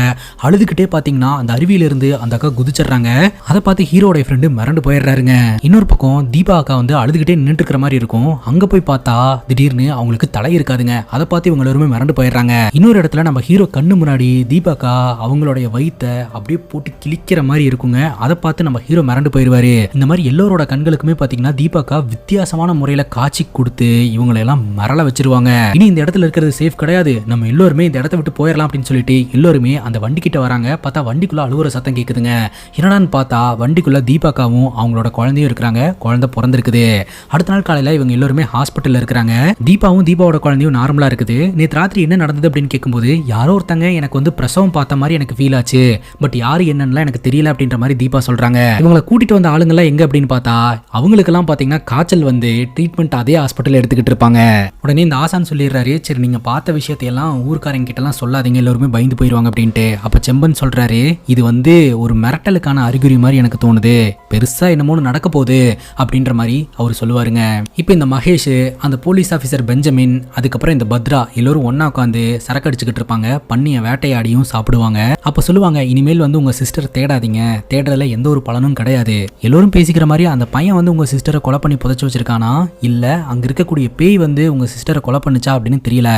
அழுதுகிட்டே பாத்தீங்கன்னா அந்த அருவியில இருந்து அந்த அக்கா குதிச்சிடுறாங்க. அதை பார்த்து ஹீரோட ஃப்ரெண்டு மிரண்டு போயிடுறாருங்க. இன்னொரு பக்கம் தீபா அக்கா வந்து அழுதுகிட்டே நின்னுட்டு இருக்கிற மாதிரி இருக்கும். அங்க போய் பார்த்தா திடீர்னு அவங்களுக்கு தலை இருக்காதுங்க. அதை பார்த்து இவங்க எல்லாருமே மிரண்டு போயிடுறாங்க. இன்னொரு இடத்துல நம்ம ஹீரோ கண்ணு முன்னாடி தீபாக்கா அவங்களுடைய வயித்தை அப்படியே போட்டு கிழிக்கிற மாதிரி இருக்குங்க. அதை பார்த்து நம்ம ஹீரோ மிரண்டு போயிடுவாரு. இந்த மாதிரி எல்லோரோட கண்களுக்குமே பாத்தீங்கன்னா தீபாக்கா வித்தியாசமான முறையில காட்சி கொடுத்து இவங்களை எல்லாம் மரள வச்சிருவாங்க. இனி இந்த இடத்துல இருக்கிறது சேஃப் கிடையாது, நம்ம எல்லாருமே இந்த இடத்த விட்டு போயிடலாம் அப்படின்னு சொல்லிட்டு எல்லாருமே அந்த வண்டி கிட்ட வராங்க. பார்த்தா வண்டிக்குள்ள அழுவுற சத்தம் கேக்குதுங்க. என்னடான்னு பார்த்தா வண்டிக்குள்ள தீபாக்காவும் அவங்களோட குழந்தையும் இருக்கிறாங்க. குழந்தை பிறந்திருக்குது. அடுத்த நாள் காலையில இவங்க எல்லாருமே ஹாஸ்பிட்டல்ல இருக்கிறாங்க. தீபாவும் தீபாவோட குழந்தையும் நார்மலா இருக்குது. நேற்று ராத்திரி என்ன நடந்தது அப்படின்னு கேட்கும்போது யாரோ ஒருத்தங்க எனக்கு வந்து பிரசவம் பார்த்த மாதிரி எனக்கு ஃபீல் ஆச்சு, பட் யாரு என்னன்னு எனக்கு தெரியல அப்படின்ற மாதிரி தீபா சொல்றாங்க. இவங்களை கூட்டிட்டு வந்த ஆளுங்கெல்லாம் எங்க அப்படின்னு பார்த்தா அவங்களுக்கெல்லாம் பாத்தீங்கன்னா காய்ச்சல் வந்து ட்ரீட்மெண்ட் அதே ஹாஸ்பிட்டல் எடுத்துக்கிட்டு இருப்பாங்க. உடனே இந்த ஆசான் சொல்லிடுறாரு, சரி நீங்க பார்த்த விஷயத்தையெல்லாம் ஊர்க்காரங்க கிட்ட எல்லாம் சொல்லாதீங்க, எல்லாருமே பயந்து போயிருவாங்க அப்படின்ட்டு. அப்ப செம்பன் சொல்றாரு, இது வந்து ஒரு மிரட்டலுக்கான அறிகுறி மாதிரி எனக்கு தோணுது, பெருசா என்னமோ நடக்க போகுது அப்படின்ற மாதிரி அவர் சொல்லுவாருங்க. இப்போ இந்த மகேஷ், அந்த போலீஸ் ஆஃபீஸர் பெஞ்சமின், அதுக்கப்புறம் இந்த பத்ரா எல்லாரும் ஒன்னா உட்காந்து சரக்கு அடிச்சுக்கிட்டு இருப்பாங்க. பண்ணிய வேட்டையாடியும் சாப்பிடுவாங்க. அப்ப சொல்லுவாங்க, இனிமேல் வந்து உங்க சிஸ்டர் தேடாதீங்க, தேடுறதுல எந்த ஒரு பலனும் கிடையாது. எல்லோரும் பேசிக்கிற மாதிரி அந்த பையன் வந்து உங்க சிஸ்டரை கொலை பண்ணி புதைச்சு வச்சிருக்கானா, இல்ல அங்க இருக்கக்கூடிய பேய் வந்து உங்க சிஸ்டரை கொலை பண்ணுச்சா அப்படின்னு தெரியல.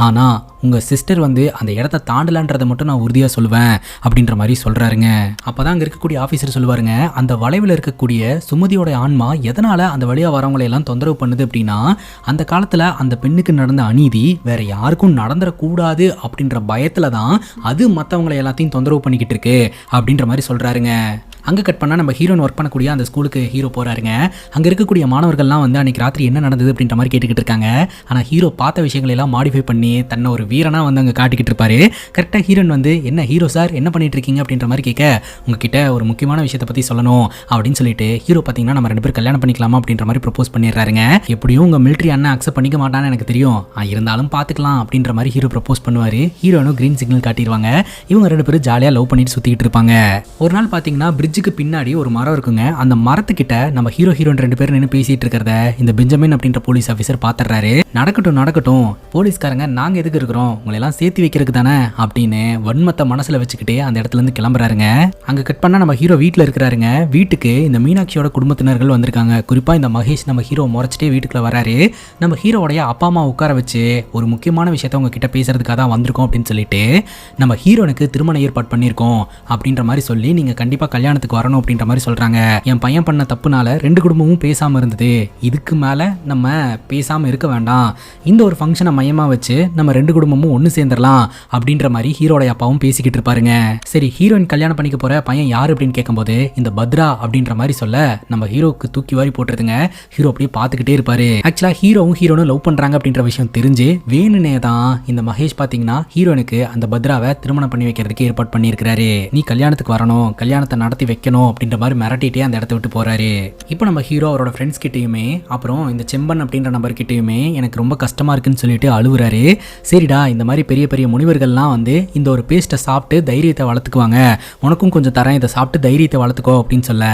ஆனா உங்க சிஸ்டர் வந்து அந்த இடத்த தாண்டலான்றதை மட்டும் நான் உறுதியா சொல்லுவேன் அப்படின்ற மாதிரி சொல்றாருங்க. அப்பதான் அங்க இருக்கக்கூடிய ஆபீசர் சொல்லுவாருங்க, அந்த வளைவில் இருக்கக்கூடிய சுமதியோட ஆன்மா எதனால அந்த வழியா வரவங்களை எல்லாம் தொந்தரவு பண்ணுது அப்படின்னா, அந்த காலத்துல அந்த பெண்ணுக்கு நடந்த அநீதி வேற யாருக்கும் நடந்துடக்கூடாது அப்படின்ற பயத்துல தான் அது மற்றவங்களை எல்லாத்தையும் தொந்தரவு பண்ணிக்கிட்டு இருக்கு அப்படின்ற மாதிரி சொல்றாருங்க. அங்கே கட் பண்ணால் நம்ம ஹீரோன் ஒர்க் பண்ணக்கூடிய அந்த ஸ்கூலுக்கு ஹீரோ போகிறாருங்க. அங்கே இருக்கக்கூடிய மாணவர்கள்லாம் வந்து அன்றைக்கி ராத்திரி என்ன நடந்தது அப்படின்ற மாதிரி கேட்டுக்கிட்டு இருக்காங்க. ஆனால் ஹீரோ பார்த்த விஷயங்களை எல்லாம் மாடிஃபை பண்ணி தன்னை ஒரு வீரனாக வந்து அங்கே காட்டிக்கிட்டு இருப்பாரு. கரெக்டாக ஹீரோன் வந்து, என்ன ஹீரோ சார் என்ன பண்ணிட்டு இருக்கீங்க அப்படின்ற மாதிரி கேட்க, உங்ககிட்ட ஒரு முக்கியமான விஷயத்தை பற்றி சொல்லணும் அப்படின்னு சொல்லிட்டு ஹீரோ பார்த்தீங்கன்னா நம்ம 2 பேர் கல்யாணம் பண்ணிக்கலாமா அப்படின்ற மாதிரி ப்ரப்போஸ் பண்ணிடுறாருங்க. எப்படியும் உங்கள் மிலிட்ரி அண்ணன் அக்செப்ட் பண்ணிக்க மாட்டான்னு எனக்கு தெரியும், இருந்தாலும் பார்த்துக்கலாம் அப்படின்ற மாதிரி ஹீரோ ப்ரப்போஸ் பண்ணுவார். ஹீரோனும் கிரீன் சிக்னல் காட்டிடுவாங்க. இவங்க 2 பேரும் ஜாலியாக லவ் பண்ணிட்டு சுற்றிக்கிட்டு இருப்பாங்க. ஒரு நாள் பார்த்தீங்கன்னா பிரிட்ஜுக்கு பின்னாடி ஒரு மரம் இருக்குங்க. அந்த மரத்துக்கிட்ட நம்ம ஹீரோ ஹீரோன் 2 பேரும் நின்று பேசிட்டு இருக்கிறத இந்த பெஞ்சமின் அப்படின்ற போலீஸ் ஆஃபீஸர் பார்த்துறாரு. நடக்கட்டும் போலீஸ்காரங்க, நாங்க எதுக்கு இருக்கிறோம், உங்களை எல்லாம் சேர்த்து வைக்கிறதுக்கு தானே அப்படின்னு வன்மத்தை மனசுல வச்சுக்கிட்டே அந்த இடத்துல இருந்து கிளம்புறாருங்க. அங்க கட் பண்ணா நம்ம ஹீரோ வீட்டுல இருக்கிறாருங்க. வீட்டுக்கு இந்த மீனாட்சியோட குடும்பத்தினர்கள் வந்திருக்காங்க. குறிப்பா இந்த மகேஷ் நம்ம ஹீரோ முறைச்சிட்டே வீட்டுக்குள்ள வராரு. நம்ம ஹீரோடைய அப்பா அம்மா உட்கார வச்சு ஒரு முக்கியமான விஷயத்த உங்க கிட்ட பேசுறதுக்காக தான் வந்திருக்கோம் அப்படின்னு சொல்லிட்டு, நம்ம ஹீரோனுக்கு திருமண ஏற்பாடு பண்ணியிருக்கோம் அப்படின்ற மாதிரி சொல்லி, நீங்க கண்டிப்பா கல்யாணத்துக்கு கல்யாணத்துக்கு வரணும் அப்படின்ற மாதிரி சொல்றாங்க. என் பையன் பண்ண தப்புனால 2 குடும்பமும் பேசாம இருந்தது, இதுக்கு மேல நம்ம பேசாம இருக்க வேண்டாம், இந்த ஒரு ஃபங்க்ஷனை மையமா வச்சு நம்ம 2 குடும்பமும் ஒன்று சேர்ந்துடலாம் அப்படின்ற மாதிரி ஹீரோட அப்பாவும் பேசிக்கிட்டு இருப்பாருங்க. சரி, ஹீரோயின் கல்யாணம் பண்ணிக்க போற பையன் யாரு அப்படின்னு கேட்கும்போது இந்த பத்ரா அப்படின்ற மாதிரி சொல்ல நம்ம ஹீரோக்கு தூக்கி வாரி போட்டுருதுங்க. ஹீரோ அப்படியே பார்த்துக்கிட்டே இருப்பாரு. ஆக்சுவலா ஹீரோவும் ஹீரோனும் லவ் பண்றாங்க அப்படின்ற விஷயம் தெரிஞ்சு வேணுனே தான் இந்த மகேஷ் பாத்தீங்கன்னா ஹீரோனுக்கு அந்த பத்ராவை திருமணம் பண்ணி வைக்கிறதுக்கு ஏற்பாடு பண்ணியிருக்கிறாரு. நீ கல்யாணத்துக்கு வரணும், கல்யாணத்தை நடத்தி வைக்கணும் அப்படின்ற மாதிரி மிரட்டிட்டே அந்த இடத்த விட்டு போறாரு. இப்போ நம்ம ஹீரோ அவரோட ஃப்ரெண்ட்ஸ் கிட்டயுமே அப்புறம் இந்த செம்பன் அப்படின்ற நபர் கிட்டயுமே எனக்கு ரொம்ப கஷ்டமா இருக்குன்னு சொல்லிட்டு அழுவுறாரு. சரிடா, இந்த மாதிரி பெரிய பெரிய முனிவர்கள்லாம் வந்து இந்த ஒரு பேஸ்ட்டை சாப்பிட்டு தைரியத்தை வளர்த்துக்குவாங்க, உனக்கும் கொஞ்சம் தரேன், இதை சாப்பிட்டு தைரியத்தை வளர்த்துக்கோ அப்படின்னு சொல்ல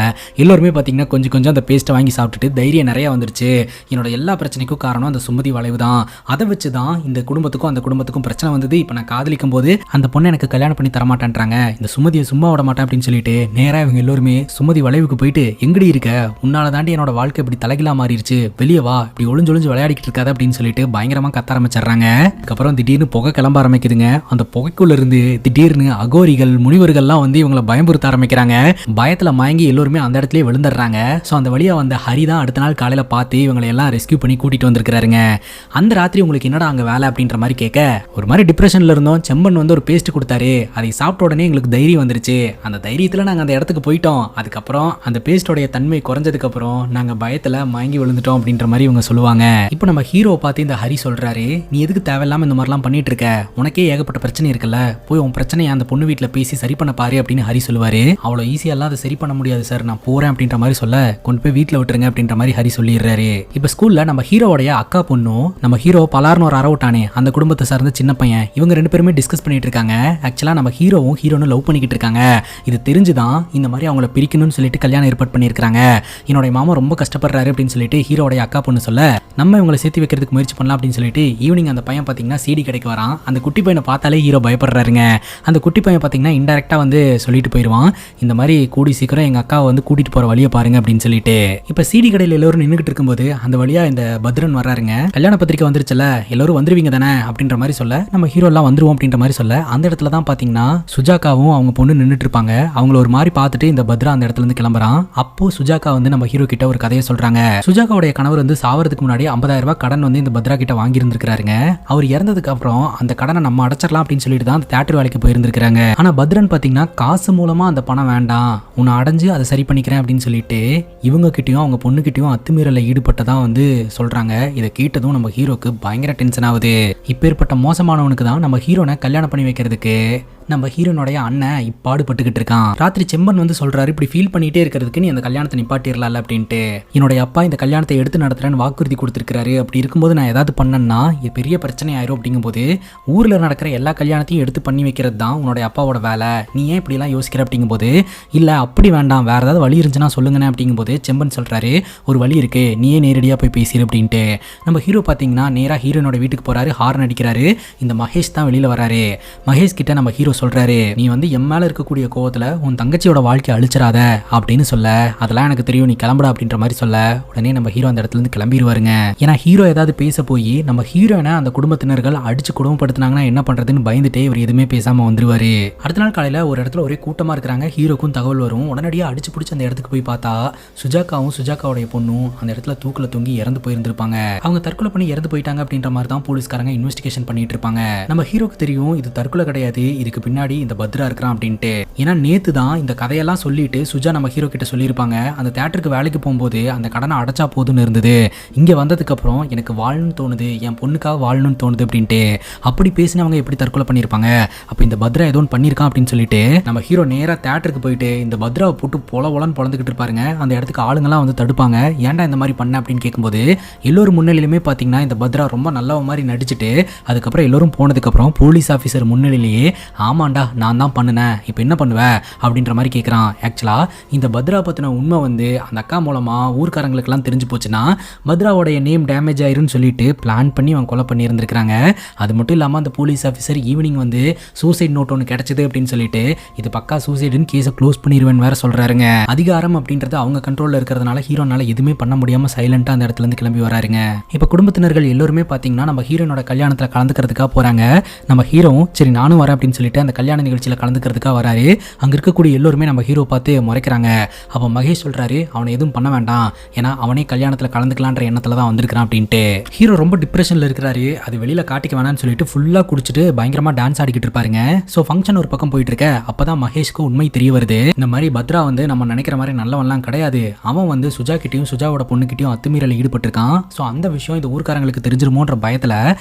எல்லோருமே பார்த்தீங்கன்னா கொஞ்சம் கொஞ்சம் அந்த பேஸ்ட்டை வாங்கி சாப்பிட்டுட்டு தைரியம் நிறையா வந்துருச்சு. என்னோட எல்லா பிரச்சனைக்கும் காரணம் அந்த சுமதி வளைவு தான், அதை வச்சு தான் இந்த குடும்பத்துக்கும் அந்த குடும்பத்துக்கும் பிரச்சனை வந்தது. இப்போ நான் காதலிக்கும் போது அந்த பொண்ணை எனக்கு கல்யாணம் பண்ணி தரமாட்டேன்றாங்க, இந்த சுமதியை சும்மா விட மாட்டேன் அப்படின்னு சொல்லிட்டு நேராக இவங்க எல்லோருமே சுமதி வளைவுக்கு போயிட்டு எங்கடி இருக்க, உன்னால தாண்டி என்னோட வாழ்க்கை இப்படி தலைகீழா மாறிடுச்சு, வெளியே வா, இப்படி ஒளிஞ்சொளிஞ்சு விளையாடிக்கிட்டு இருக்காது அப்படின்னு சொல்லிட்டு பயங்கரமா கத்த ஆரம்பிச்சிடுறாங்க. அதுக்கப்புறம் திடீர்னு புகை கிளம்ப ஆரம்பிக்குதுங்க. அந்த புகைக்குள்ள இருந்து திடீர்னு அகோரிகள் முனிவர்கள்லாம் வந்து இவங்களை பயமுறுத்த ஆரம்பிக்கிறாங்க. பயத்துல மயங்கி எல்லோருமே அந்த இடத்துலயே விழுந்துடுறாங்க. ஸோ அந்த வழியா வந்த ஹரி தான் அடுத்த நாள் காலையில பார்த்து இவங்களை எல்லாம் ரெஸ்கியூ பண்ணி கூட்டிட்டு வந்திருக்காருங்க. அந்த ராத்திரி உங்களுக்கு என்னடா அங்க வேலை அப்படின்ற மாதிரி கேட்க, ஒரு மாதிரி டிப்ரெஷன்ல இருந்தோம், செம்பன் வந்து ஒரு பேஸ்ட் கொடுத்தாரு, அதை சாப்பிட்ட உடனே எங்களுக்கு தைரியம் வந்துருச்சு, அந்த தைரியத்துல நாங்க அந்த இடத்துக்கு போயிட்டோம், அதுக்கப்புறம் அந்த பேஸ்டோடைய தன்மை குறைஞ்சதுக்கு அப்புறம் நாங்க பயத்துல மயங்கி விழுந்துட்டோம் அப்படின்ற மாதிரி இவங்க சொல்லுவாங்க. இப்போ நம்ம ஹீரோ பார்த்து இந்த ஹரி சொல்றாரு, நீ எதுக்கு தேவையில்லாம இந்த மாதிரிலாம் பண்ணிட்டு இருக்க, உனக்கே ஏகப்பட்ட பிரச்சனை இருக்குல்ல, போய் உன் பிரச்சனையை அந்த பொண்ணு வீட்டில் பேசி சரி பண்ண பாரு அப்படின்னு ஹரி சொல்லுவாரு. அவ்வளோ ஈஸியெல்லாம் அதை சரி பண்ண முடியாது சார், நான் போறேன் அப்படின்ற மாதிரி சொல்ல, கொண்டு போய் வீட்டில் விட்டுருங்க அப்படின்ற மாதிரி ஹரி சொல்லிடுறாரு. இப்போ ஸ்கூல்ல நம்ம ஹீரோடைய அக்கா பொண்ணும் நம்ம ஹீரோ பலார்னு ஒரு அரவுட்டானே அந்த குடும்பத்தை சார்ந்த சின்ன பையன், இவங்க 2 பேருமே டிஸ்கஸ் பண்ணிட்டு இருக்காங்க. ஆக்சுவலா நம்ம ஹீரோவும் ஹீரோனும் லவ் பண்ணிக்கிட்டு இருக்காங்க. இது தெரிஞ்சுதான் இந்த மாதிரி அவங்கள பிரிக்கணும்னு சொல்லிட்டு கல்யாணம் ஏற்பாடு பண்ணியிருக்காங்க. என்னோட மாமா ரொம்ப கஷ்டப்படுறாரு அப்படின்னு சொல்லிட்டு ஹீரோடைய அக்கா பொண்ணு சொல்ல, நம்ம இவங்களை சேர்த்து வைக்கிறதுக்கு முயற்சி பண்ணலாம் அப்படின்னு சொல்லிட்டு ஈவினிங் அந்த பையன் பார்த்தீங்கன்னா சிடி கடைக்கு வரான். அந்த குட்டி பையனை பார்த்தாலே ஹீரோ பயப்படுறாருங்க. அந்த குட்டி பையன் பார்த்தீங்கன்னா இன்டெரக்டா வந்து சொல்லிட்டு போயிடுவான், இந்த மாதிரி கூடி சீக்கிரம் எங்க அக்காவை வந்து கூட்டிட்டு போற வழியை பாருங்க அப்படின்னு சொல்லிட்டு. இப்ப சிடி கடையில் எல்லாரும் நின்றுட்டு இருக்கும்போது அந்த வழியா இந்த பத்ரன் வர்றாருங்க. கல்யாண பத்திரிக்கை வந்துருச்சுல, எல்லாரும் வந்துருவீங்க தானே அப்படின்ற மாதிரி சொல்ல, நம்ம ஹீரோ எல்லாம் வந்துருவோம் அப்படின்ற மாதிரி சொல்ல, அந்த இடத்துல தான் பாத்தீங்கன்னா சுஜாகாவும் அவங்க பொண்ணு நின்றுட்டு இருப்பாங்க. அவங்கள ஒரு மாதிரி பார்த்துட்டு இந்த பத்ரா அந்த இடத்துல இருந்து கிளம்புறான். அப்போ சுஜாகா வந்து நம்ம ஹீரோ கிட்ட ஒரு கதையை சொல்றாங்க. சுஜாகாவுடைய கணவர் வந்து சாவறதுக்கு முன்னாடி 50,000 ரூபாய் கடன் வந்து இந்த பத்ரா கிட்ட வாங்கி இருந்திருக்காருங்க. அவர் இறந்ததுக்கு அப்புறம் அந்த கடனை நம்ம அடைச்சிடலாம் அப்படின்னு சொல்லிட்டு தான் அந்த தியேட்டர் வேலைக்கு போயிருந்திருக்காங்க. ஆனா பத்ரன் பாத்தீங்கன்னா காசு மூலமா அந்த பணம் வேண்டாம், உன்னை அடைஞ்சு அதை சரி பண்ணிக்கிறேன் அப்படின்னு சொல்லிட்டு இவங்க கிட்டயும் அவங்க பொண்ணு கிட்டயும் அத்துமீறல ஈடுபட்டதா வந்து சொல்றாங்க. இதை கேட்டதும் நம்ம ஹீரோக்கு பயங்கர டென்ஷன் ஆகுது. இப்பேற்பட்ட மோசமானவனுக்கு தான் நம்ம ஹீரோனை கல்யாணம் பண்ணி வைக்கிறதுக்கு நம்ம ஹீரோனுடைய அண்ணன் இப்பாடுபட்டுக்கிட்டு இருக்கான். ராத்திரி செம்பன் வந்து சொல்றாரு, இப்படி ஃபீல் பண்ணிட்டே இருக்கிறதுக்கு நீ அந்த கல்யாணத்தை நிப்பாட்டிடலாம்ல அப்படின்ட்டு. என்னுடைய அப்பா இந்த கல்யாணத்தை எடுத்து நடத்துறேன்னு வாக்குறுதி கொடுத்துருக்காரு, அப்படி இருக்கும்போது நான் ஏதாவது பண்ணேன்னா இது பெரிய பிரச்சனை ஆயிரும் அப்படிங்கும்போது ஊர்ல நடக்கிற எல்லா கல்யாணத்தையும் எடுத்து பண்ணி வைக்கிறது தான் உன்னுடைய அப்பாவோட வேலை, நீ ஏன் இப்படி எல்லாம் யோசிக்கிற அப்படிங்கும்போது, இல்ல அப்படி வேண்டாம், வேற ஏதாவது வழி இருந்துச்சுன்னா சொல்லுங்கன்னு அப்படிங்கும்போது செம்பன் சொல்றாரு, ஒரு வழி இருக்கு, நீயே நேரடியா போய் பேசிடு அப்படின்ட்டு. நம்ம ஹீரோ பாத்தீங்கன்னா நேரா ஹீரோனோட வீட்டுக்கு போறாரு, ஹார்ன் அடிக்கிறாரு. இந்த மகேஷ் தான் வெளியில வராரு. மகேஷ் கிட்ட நம்ம ஹீரோ சொல்றாரு, நீ வந்து என் மேல இருக்கக்கூடிய கோவத்துல உன் தங்கச்சியோட வாழ்க்கையை அழிச்சிடாத அப்படின்னு சொல்ல, அதெல்லாம் எனக்கு தெரியும், நீ கிளம்புடா அப்படின்ற மாதிரி சொல்ல, உடனே நம்ம ஹீரோ அந்த இடத்துல இருந்து கிளம்பிடுவாருங்க. ஏன்னா ஹீரோ ஏதாவது பேச போய் நம்ம ஹீரோனை அந்த குடும்பத்தினர்கள் அடிச்சு குடும்பப்படுத்தினாங்கன்னா என்ன பண்றதுன்னு பயந்துட்டே இவர் எதுவுமே பேசாம வந்துருவாரு. அடுத்த நாள் காலையில ஒரு இடத்துல ஒரே கூட்டமா இருக்கிறாங்க. ஹீரோக்கும் தகவல் வரும். உடனடியாக அடிச்சு பிடிச்சி அந்த இடத்துக்கு போய் பார்த்தா சுஜாகாவும் சுஜாகாவுடைய பொண்ணும் அந்த இடத்துல தூக்குல தொங்கி இறந்து போயிருந்திருப்பாங்க. அவங்க தற்கொலை பண்ணி இறந்து போயிட்டாங்க அப்படின்ற மாதிரி தான் போலீஸ்காரங்க இன்வெஸ்டிகேஷன் பண்ணிட்டு இருப்பாங்க. நம்ம ஹீரோக்கு தெரியும் இது தற்கொலை கிடையாது, இதுக்கு பின்னாடி இந்த பத்ரா இருக்கிறான் அப்படின்ட்டு. ஏன்னா நேத்து தான் இந்த கதையெல்லாம் சொல்லிட்டு சுஜா நம்ம ஹீரோ கிட்ட சொல்லியிருப்பாங்க, அந்த தியேட்டருக்கு வேலைக்கு போகும்போது அந்த கடனை அடைச்சா போதுன்னு இருந்தது, இங்க வந்ததுக்கு அப்புறம் எனக்கு வாழணும்னு தோணுது, என் பொண்ணுக்காக வாழணும்னு தோணுது அப்படின்ட்டு. அப்படி பேசினவங்க எப்படி தற்கொலை பண்ணியிருப்பாங்க, அப்ப இந்த பத்ரா ஏதோ பண்ணியிருக்கான் அப்படின்னு சொல்லிட்டு நம்ம ஹீரோ நேரா தியேட்டருக்கு போயிட்டு இந்த பத்ராவை போட்டு பொலன்னு பொழந்துக்கிட்டு இருப்பாருங்க. அந்த இடத்துக்கு ஆளுங்கெல்லாம் வந்து தடுப்பாங்க, ஏன்டா இந்த மாதிரி பண்ண அப்படின்னு கேட்கும்போது எல்லோரும் முன்னிலையிலுமே பார்த்தீங்கன்னா இந்த பத்ரா ரொம்ப நல்ல மாதிரி நடிச்சுட்டு அதுக்கப்புறம் எல்லோரும் போனதுக்கப்புறம் போலீஸ் ஆஃபீஸர் முன்னிலையிலேயே ஆமாண்டா நான் தான் பண்ணினேன், இப்போ என்ன பண்ணுவேன் அப்படின்ற மாதிரி கேட்குறான். ஆக்சுவலாக இந்த பத்ரா பற்றின உண்மை வந்து அந்த அக்கா மூலமாக ஊர்க்காரங்களுக்கெல்லாம் தெரிஞ்சு போச்சுன்னா பத்ராவோடைய நேம் டேமேஜ் ஆயிருன்னு சொல்லிட்டு பிளான் பண்ணி அவன் கொலை பண்ணியிருந்திருக்கிறாங்க. அது மட்டும் இல்லாமல் அந்த போலீஸ் ஆஃபீஸர் ஈவினிங் வந்து சூசைட் நோட் ஒன்று கிடைச்சது அப்படின்னு சொல்லிட்டு இது பக்கா சூசைடுன்னு கேஸை க்ளோஸ் பண்ணிடுவேன்னு வேற சொல்கிறாருங்க. அதிகாரம் அப்படின்றது அவங்க கண்ட்ரோலில் இருக்கிறதுனால ஹீரோனால எதுவுமே பண்ண முடியாமல் சைலண்டாக அந்த இடத்துல இருந்து கிளம்பி வராருங்க. இப்போ குடும்பத்தினர்கள் எல்லோருமே பார்த்தீங்கன்னா நம்ம ஹீரோனோட கல்யாணத்தில் கலந்துக்கிறதுக்காக போகிறாங்க. நம்ம ஹீரோவும் சரி நானும் வரேன் அப்படின்னு சொல்லிட்டு அந்த கல்யாண நிகழ்ச்சியில் கலந்துக்கிறதுக்காக வராரு. அங்க இருக்கக்கூடிய எல்லோருமே நம்ம ஹீரோ பார்த்து முறைக்கிறாங்க. அப்போ மகேஷ் சொல்றாரு அவனை எதுவும் பண்ண வேண்டாம், ஏன்னா அவனே கல்யாணத்துல கலந்துக்கலான்ற எண்ணத்துல தான் வந்திருக்கான் அப்படின்ட்டு. ஹீரோ ரொம்ப டிப்ரெஷன்ல இருக்கிறாரு, அது வெளியில காட்டிக்க வேணாம்னு சொல்லிட்டு ஃபுல்லா குடிச்சிட்டு பயங்கரமா டான்ஸ் ஆடிக்கிட்டு இருப்பாருங்க. ஸோ ஃபங்க்ஷன் ஒரு பக்கம் போயிட்டு இருக்க அப்பதான் மகேஷ்க்கு உண்மை தெரிய வருது. இந்த மாதிரி பத்ரா வந்து நம்ம நினைக்கிற மாதிரி நல்லவன்லாம் கிடையாது, அவன் வந்து சுஜா கிட்டையும் சுஜாவோட பொண்ணுகிட்டையும் அத்துமீறல ஈடுபட்டிருக்கான். ஸோ அந்த விஷயம் இந்த ஊர்க்காரங்களுக்கு தெரிஞ்சிருமோன்ற பயத்துல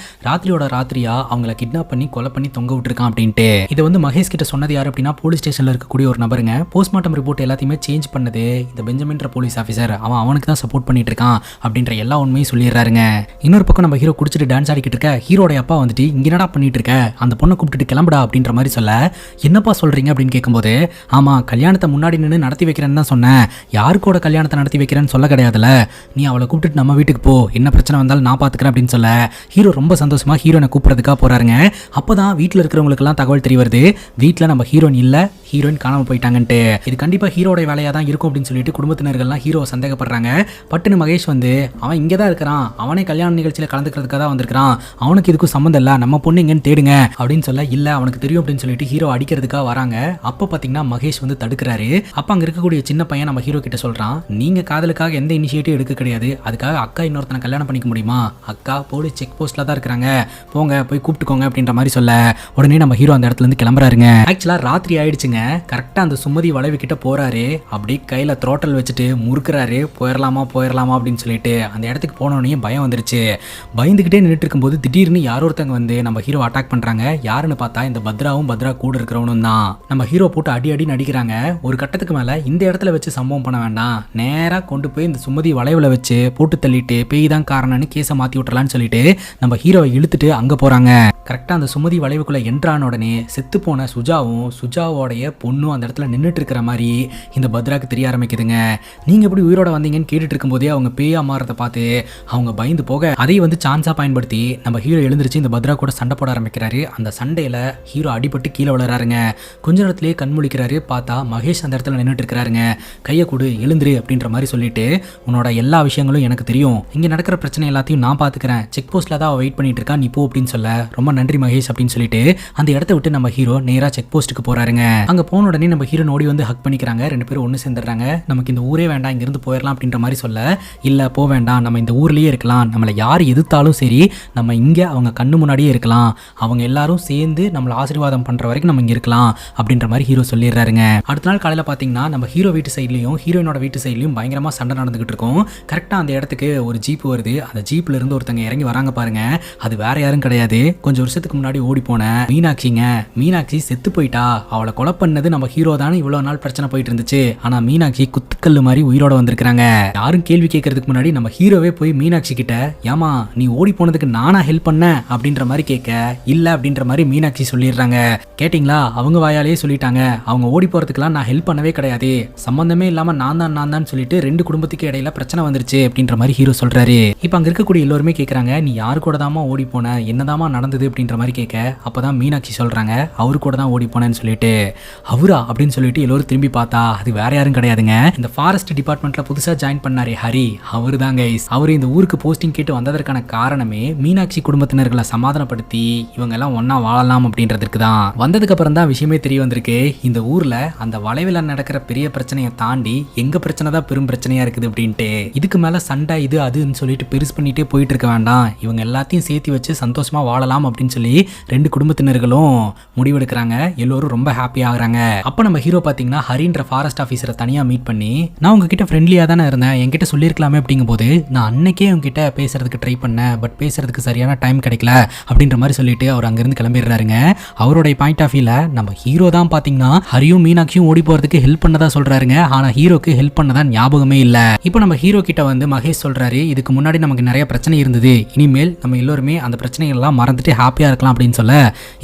ராத்திரியோட ராத்திரியா அவங்களை கிட்னாப் பண்ணி கொலை பண்ணி தொங்க விட்டுருக்கான் அப்படின்ட்டு. இதை வந்து மகேஷ் கிட்ட சொன்னது யாரு அப்படின்னா போலீஸ் ஸ்டேஷன்ல இருக்கக்கூடிய ஒரு நபருங்க. போஸ்ட்மார்ட்டம் ரிப்போர்ட் எல்லாத்தையுமே சேஞ்ச் பண்ணது இந்த பெஞ்சமின்ற போலீஸ் ஆஃபீஸர், அவனுக்கு தான் சப்போர்ட் பண்ணிட்டு இருக்கான் அப்படின்ற எல்லா உண்மையும் சொல்லிடுறாருங்க. இன்னொரு பக்கம் நம்ம ஹீரோ குடிச்சிட்டு டான்ஸ் ஆடிக்கிட்டு இருக்க ஹீரோட அப்பா வந்துட்டு இங்க என்னடா பண்ணிட்டு இருக்க, அந்த பொண்ணை கூப்பிட்டு கிளம்புடா அப்படின்ற மாதிரி சொல்ல, என்னப்பா சொல்றீங்க அப்படின்னு கேட்கும்போது, ஆமா கல்யாணத்தை முன்னாடி நின்று நடத்தி வைக்கிறேன்னு தான் சொன்னேன், யாருக்கோட கல்யாணத்தை நடத்தி வைக்கிறேன்னு சொல்ல கிடையாதுல, நீ அவளை கூப்பிட்டு நம்ம வீட்டுக்கு போ, என்ன பிரச்சனை வந்தாலும் நான் பாத்துக்கிறேன் அப்படின்னு சொல்ல ஹீரோ ரொம்ப சந்தோஷமா ஹீரோனை கூப்பிடுறதுக்காக போறாருங்க. அப்பதான் வீட்டுல இருக்கிறவங்களுக்கு எல்லாம் தகவல் தெரிய வருது, வீட்டுல நம்ம ஹீரோயின் இல்ல, ஹீரோயின் காணாம போயிட்டாங்கன்ட்டு. இது கண்டிப்பா ஹீரோட வேலையா தான் இருக்கும் அப்படின்னு சொல்லிட்டு குடும்பத்தினர்கள்லாம் ஹீரோ சந்தேகப்படுறாங்க. பட்டுன்னு மகேஷ் வந்து அவன் இங்கே தான் இருக்கிறான், அவனே கல்யாண நிகழ்ச்சியில் கலந்துக்கிறதுக்காக தான் வந்திருக்கான், அவனுக்கு இதுக்கும் சம்மந்தம் இல்லை, நம்ம பொண்ணு எங்கன்னு தேடுங்க அப்படின்னு சொல்ல, இல்லை அவனுக்கு தெரியும் அப்படின்னு சொல்லிட்டு ஹீரோ அடிக்கிறதுக்காக வராங்க. அப்போ பார்த்தீங்கன்னா மகேஷ் வந்து தடுக்கிறாரு. அப்போ அங்கே இருக்கக்கூடிய சின்ன பையன் நம்ம ஹீரோ கிட்ட சொல்றான், நீங்க காதலுக்காக எந்த இனிஷியேட்டிவ் எடுக்க கிடையாது, அதுக்காக அக்கா இன்னொருத்தனை கல்யாணம் பண்ணிக்க முடியுமா, அக்கா போலீஸ் செக் போஸ்ட்ல தான் இருக்கிறாங்க, போங்க போய் கூப்பிட்டுக்கோங்க அப்படின்ற மாதிரி சொல்ல, உடனே நம்ம ஹீரோ அந்த இடத்துல இருந்து கிளம்புறாருங்க. ஆக்சுவலா ராத்திரி ஆயிடுச்சுங்க. கரெக்டா அந்த சுமதி வளைவு கிட்ட போறாரு, அப்படியே கையில த்ரோட்டல் வச்சுட்டு முறுக்குறாரு, போயிடலாமா அப்படின்னு சொல்லிட்டு. அந்த இடத்துக்கு போனோடனே பயம் வந்துருச்சு. பயந்துகிட்டே நின்றுட்டு இருக்கும்போது திடீர்னு யாரோ ஒருத்தங்க வந்து நம்ம ஹீரோ அட்டாக் பண்றாங்க. யாருன்னு பார்த்தா இந்த பத்ராவும் பத்ரா கூட இருக்கிறவனும் தான். நம்ம ஹீரோ போட்டு அடி நடிக்கிறாங்க. ஒரு கட்டத்துக்கு மேல இந்த இடத்துல வச்சு சம்பவம் பண்ண வேண்டாம், நேரா கொண்டு போய் இந்த சுமதி வளைவுல வச்சு போட்டு தள்ளிட்டு பேய் தான் காரணம்னு கேஸை மாத்தி விட்டுறலான்னு சொல்லிட்டு நம்ம ஹீரோவை இழுத்துட்டு அங்க போறாங்க. கரெக்டா அந்த சுமதி வளைவுக்குள்ள என்ட்ரான உடனே செத்து போன சுஜாவும் சுஜாவோடைய பொண்ணும் அந்த இடத்துல நின்றுட்டு இருக்கிற மாதிரி இந்த பத்ராக்கு தெரிய ஆரம்பிக்குதுங்க. நீங்க எப்படி உயிரோட வந்தீங்கன்னு கேட்டுட்டு இருக்கும்போதே அவங்க பேயா மாறதை பார்த்து அவங்க பயந்து போக, அதை வந்து சான்ஸா பயன்படுத்தி நம்ம ஹீரோ எழுந்திருச்சு இந்த பத்ரா கூட சண்டை போட ஆரம்பிக்கிறாரு. அந்த சண்டையில ஹீரோ அடிபட்டு கீழே விழுறாருங்க. கொஞ்ச நேரத்திலேயே கண் முழிக்கிறாரு, பார்த்தா மகேஷ் அந்த இடத்துல நின்றுட்டு இருக்கிறாருங்க. கையை கொடு எழுந்துரு அப்படின்ற மாதிரி சொல்லிட்டு, உன்னோட எல்லா விஷயங்களும் எனக்கு தெரியும், இங்க நடக்கிற பிரச்சனை எல்லாத்தையும் நான் பாத்துக்கிறேன், செக் போஸ்ட்ல தான் வெயிட் பண்ணிட்டு இருக்கா, நீ போ அப்படின்னு சொல்ல, ரொம்ப நன்றி மகேஷ் அப்படின்னு சொல்லிட்டு அந்த இடத்த விட்டு நம்ம ஹீரோ நேரா செக் போஸ்ட்டுக்கு போறாருங்க. அங்க போன உடனே நம்ம ஹீரோ ஓடி வந்து ஹக் பண்ணிக்கிறாங்க. ரெண்டு பேரும் ஒன்று சேர்ந்துடுறாங்க. நமக்கு இந்த ஊரே வேண்டாம், இங்கிருந்து போயிடலாம் அப்படின்ற மாதிரி சொல்ல, இல்ல போ வேண்டாம், நம்ம இந்த ஊர்லயே இருக்கலாம், நம்மளை யார் எதிர்த்தாலும் சரி நம்ம இங்க அவங்க கண்ணு முன்னாடியே இருக்கலாம், அவங்க எல்லாரும் சேர்ந்து நம்மளை ஆசீர்வாதம் பண்ற வரைக்கும் நம்ம இங்க இருக்கலாம் அப்படின்ற மாதிரி ஹீரோ சொல்லிடுறாருங்க. அடுத்த நாள் காலையில பாத்தீங்கன்னா நம்ம ஹீரோ வீட்டு சைட்லயும் ஹீரோயினோட வீட்டு சைட்லயும் பயங்கரமா சண்டை நடந்துகிட்டு இருக்கும். கரெக்டா அந்த இடத்துக்கு ஒரு ஜீப் வருது. அந்த ஜீப்ல இருந்து ஒருத்தங்க இறங்கி வராங்க பாருங்க. அது வேற யாரும் கிடையாது, கொஞ்சம் வருஷத்துக்கு முன்னாடி ஓடி போன மீனாட்சிங்க. மீனாட்சி செத்து போயிட்டா, அவளை கொலை பண்ணது நம்ம ஹீரோ தானே. இவ்வளவு நாள் பிரச்சனை போயிட்டு இருந்துச்சு, ஆனா மீனாட்சி குத்துக்கல்லு மாதிரி உயிரோட வந்திருக்காங்க. யாரும் கேள்வி கேட்கறதுக்கு முன்னாடி நம்ம ஹீரோவே போய் மீனாட்சி கிட்ட, ஏமா நீ ஓடி போனதுக்கு நானா ஹெல்ப் பண்ண அப்படின்ற மாதிரி கேட்க, இல்ல அப்படின்ற மாதிரி மீனாட்சி சொல்லிடுறாங்க. கேட்டிங்களா, அவங்க வாயாலேயே சொல்லிட்டாங்க, அவங்க ஓடி போறதுக்கெல்லாம் நான் ஹெல்ப் பண்ணவே கிடையாது, சம்பந்தமே இல்லாம நான் தான் சொல்லிட்டு ரெண்டு குடும்பத்துக்கு இடையில பிரச்சனை வந்துருச்சு அப்படின்ற மாதிரி ஹீரோ சொல்றாரு. இப்ப அங்க இருக்கக்கூடிய எல்லோருமே கேட்கறாங்க, நீ யாரு கூட தாமா ஓடி போன, என்னதாமா நடந்தது அப்படின்ற மாதிரி கேட்க, அப்பதான் மீனாட்சி சொல்றாங்க, அவரு கூட தான் ஓடி போனேன்னு சொல்லிட்டு. அவரா அப்படின்னு சொல்லிட்டு எல்லோரும் திரும்பி பார்த்தா அது வேற யாரும் கிடையாதுங்க, இந்த ஃபாரஸ்ட் டிபார்ட்மெண்ட்ல புதுசா ஜாயின் பண்ணாரே ஹரி, அவரு தான் கைஸ். அவரு இந்த ஊருக்கு போஸ்டிங் கேட்டு வந்ததற்கான காரணமே மீனாட்சி குடும்பத்தினர்களை சமாதானப்படுத்தி இவங்க எல்லாம் ஒன்னா வாழலாம் அப்படின்றதுக்கு தான். வந்ததுக்கு அப்புறம் தான் விஷயமே தெரிய வந்திருக்கு, இந்த ஊர்ல அந்த வளைவில் நடக்கிற பெரிய பிரச்சனையை தாண்டி எங்க பிரச்சனை தான் பெரும் பிரச்சனையா இருக்குது அப்படின்ட்டு. இதுக்கு மேல சண்டை இது அதுன்னு சொல்லிட்டு பெருசு பண்ணிட்டே போயிட்டு இருக்க வேண்டாம், இவங்க எல்லாத்தையும் சேர்த்து வச்சு சந்தோஷமா வாழலாம் அப்படின்னு சொல்லி ரெண்டு குடும்பத்தினர்களும் முடிவெடுக்கிறாங்க. எல்லோரும் ரொம்ப ஹாப்பி ஆகுறாங்க. அப்ப நம்ம ஹீரோ பாத்தீங்கன்னா ஹரின்ற ஃபாரஸ்ட் ஆஃபீஸரை தனியா மீட் பண்ணி, நான் உங்ககிட்ட ஃப்ரெண்ட்லியா தானே இருந்தேன், என்கிட்ட சொல்லியிருக்கலாமே அப்படிங்கும் போது, நான் அன்னைக்கே உங்ககிட்ட பேசுறதுக்கு ட்ரை பண்ணேன், பட் பேசுறதுக்கு சரியான டைம் கிடைக்கல அப்படின்ற மாதிரி சொல்லிட்டு அவர் அங்கிருந்து கிளம்பிடுறாருங்க. அவருடைய பாயிண்ட் ஆஃப் வியூல நம்ம ஹீரோ தான் பாத்தீங்கன்னா ஹரியும் மீனாட்சியும் ஓடி போறதுக்கு ஹெல்ப் பண்ணதா சொல்றாருங்க. ஆனா ஹீரோக்கு ஹெல்ப் பண்ணதான் ஞாபகமே இல்ல. இப்போ நம்ம ஹீரோ கிட்ட வந்து மகேஷ் சொல்றாரு, இதுக்கு முன்னாடி நமக்கு நிறைய பிரச்சனை இருந்தது, இனிமேல் நம்ம எல்லோருமே அந்த பிரச்சனைகள் எல்லாம் மறந்துட்டு ஹாப்பியா இருக்கலாம் அப்படின்னு சொல்ல,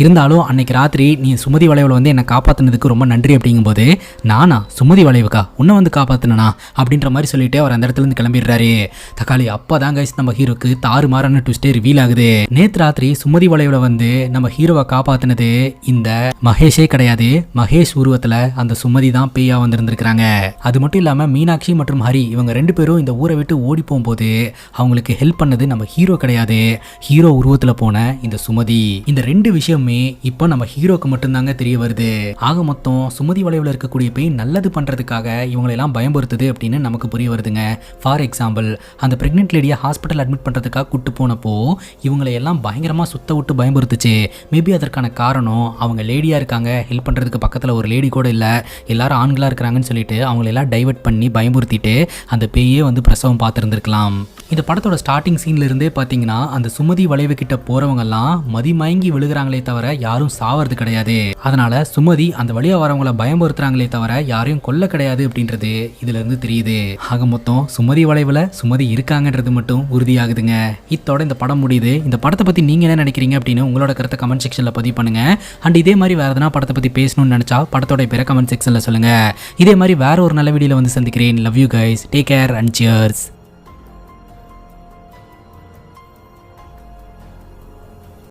இருந்தாலும் அன்னைக்கு ராத்திரி நீ சுமதி வளைவுல வந்து என்ன காப்பாத்தினதுக்கு ரொம்ப நன்றி அப்படிங்கும்போது, நானா சுமதி வளைவுக்கா உன்னை வந்து காப்பாத்தினா அப்படின்ற மாதிரி சொல்லிட்டு அவர் அந்த இடத்துல இருந்து கிளம்பிடுறாரு. தக்காளி அப்பதான் கைஸ் நம்ம ஹீரோக்கு தாறுமாறான ட்விஸ்டே ரிவீல் ஆகுது. நேத்து ராத்திரி சுமதி வளைவுல வந்து நம்ம ஹீரோவை காப்பாத்தினது இந்த மகேஷே கிடையாது, மகேஷ் உருவத்துல அந்த சுமதி தான் பேயா வந்திருந்திருக்காங்க. அது மட்டும் இல்லாம மீனாட்சி மற்றும் ஹரி இவங்க ரெண்டு பேரும் இந்த ஊரை விட்டு ஓடி போகும்போது அவங்களுக்கு ஹெல்ப் பண்ணது நம்ம ஹீரோ கிடையாது, ஹீரோ உருவத்துல போன இந்த சுமதி சுமதி. இந்த ரெண்டு விஷயமே இப்போ நம்ம ஹீரோக்கு மட்டும்தாங்க தெரிய வருது. ஆக மொத்தம் சுமதி வளைவுல இருக்கக்கூடிய பேய் நல்லது பண்றதுக்காக இவங்களை எல்லாம் பயமுறுத்துது அப்படின்னு நமக்கு புரிய வருதுங்க. ஃபார் எக்ஸாம்பிள், அந்த பிரெக்னென்ட் லேடியை ஹாஸ்பிட்டல் அட்மிட் பண்றதுக்காக கூட்டு போனப்போ இவங்களை எல்லாம் பயங்கரமா சுத்த விட்டு பயமுறுத்துச்சு. மேபி அதற்கான காரணம் அவங்க லேடியா இருக்காங்க, ஹெல்ப் பண்றதுக்கு பக்கத்துல ஒரு லேடி கூட இல்ல, எல்லாரும் ஆண்களா இருக்கிறாங்கன்னு சொல்லிட்டு அவங்களை எல்லாம் டைவர்ட் பண்ணி பயமுறுத்திட்டு அந்த பேயே வந்து பிரசவம் பார்த்துருந்துருக்கலாம். இந்த படத்தோட ஸ்டார்டிங் சீன்ல இருந்தே பார்த்தீங்கன்னா அந்த சுமதி வளைவு கிட்ட போறவங்க எல்லாம் மதிமயங்கி விழுகிறாங்களே தவிர யாரும் சாவது கிடையாது. அதனால சுமதி அந்த வழியா வரவங்களை பயமுறுத்துறாங்களே தவிர யாரையும் கொல்ல கிடையாது அப்படின்றது இதுல இருந்து தெரியுது. ஆக மொத்தம் சுமதி வளைவுல சுமதி இருக்காங்கன்றது மட்டும் உறுதியாகுதுங்க. இத்தோட இந்த படம் முடியுது. இந்த படத்தை பத்தி நீங்க என்ன நினைக்கிறீங்க அப்படின்னு உங்களோட கருத்தை கமெண்ட் செக்ஷன்ல பதிவு பண்ணுங்க. அண்ட் இதே மாதிரி வேற எதனா படத்தை பத்தி பேசணும்னு நினைச்சா படத்தோட பேரை கமெண்ட் செக்ஷன்ல சொல்லுங்க. இதே மாதிரி வேற ஒரு நல்ல வீடியோல வந்து சந்திக்கிறேன். Love you guys, take care and cheers.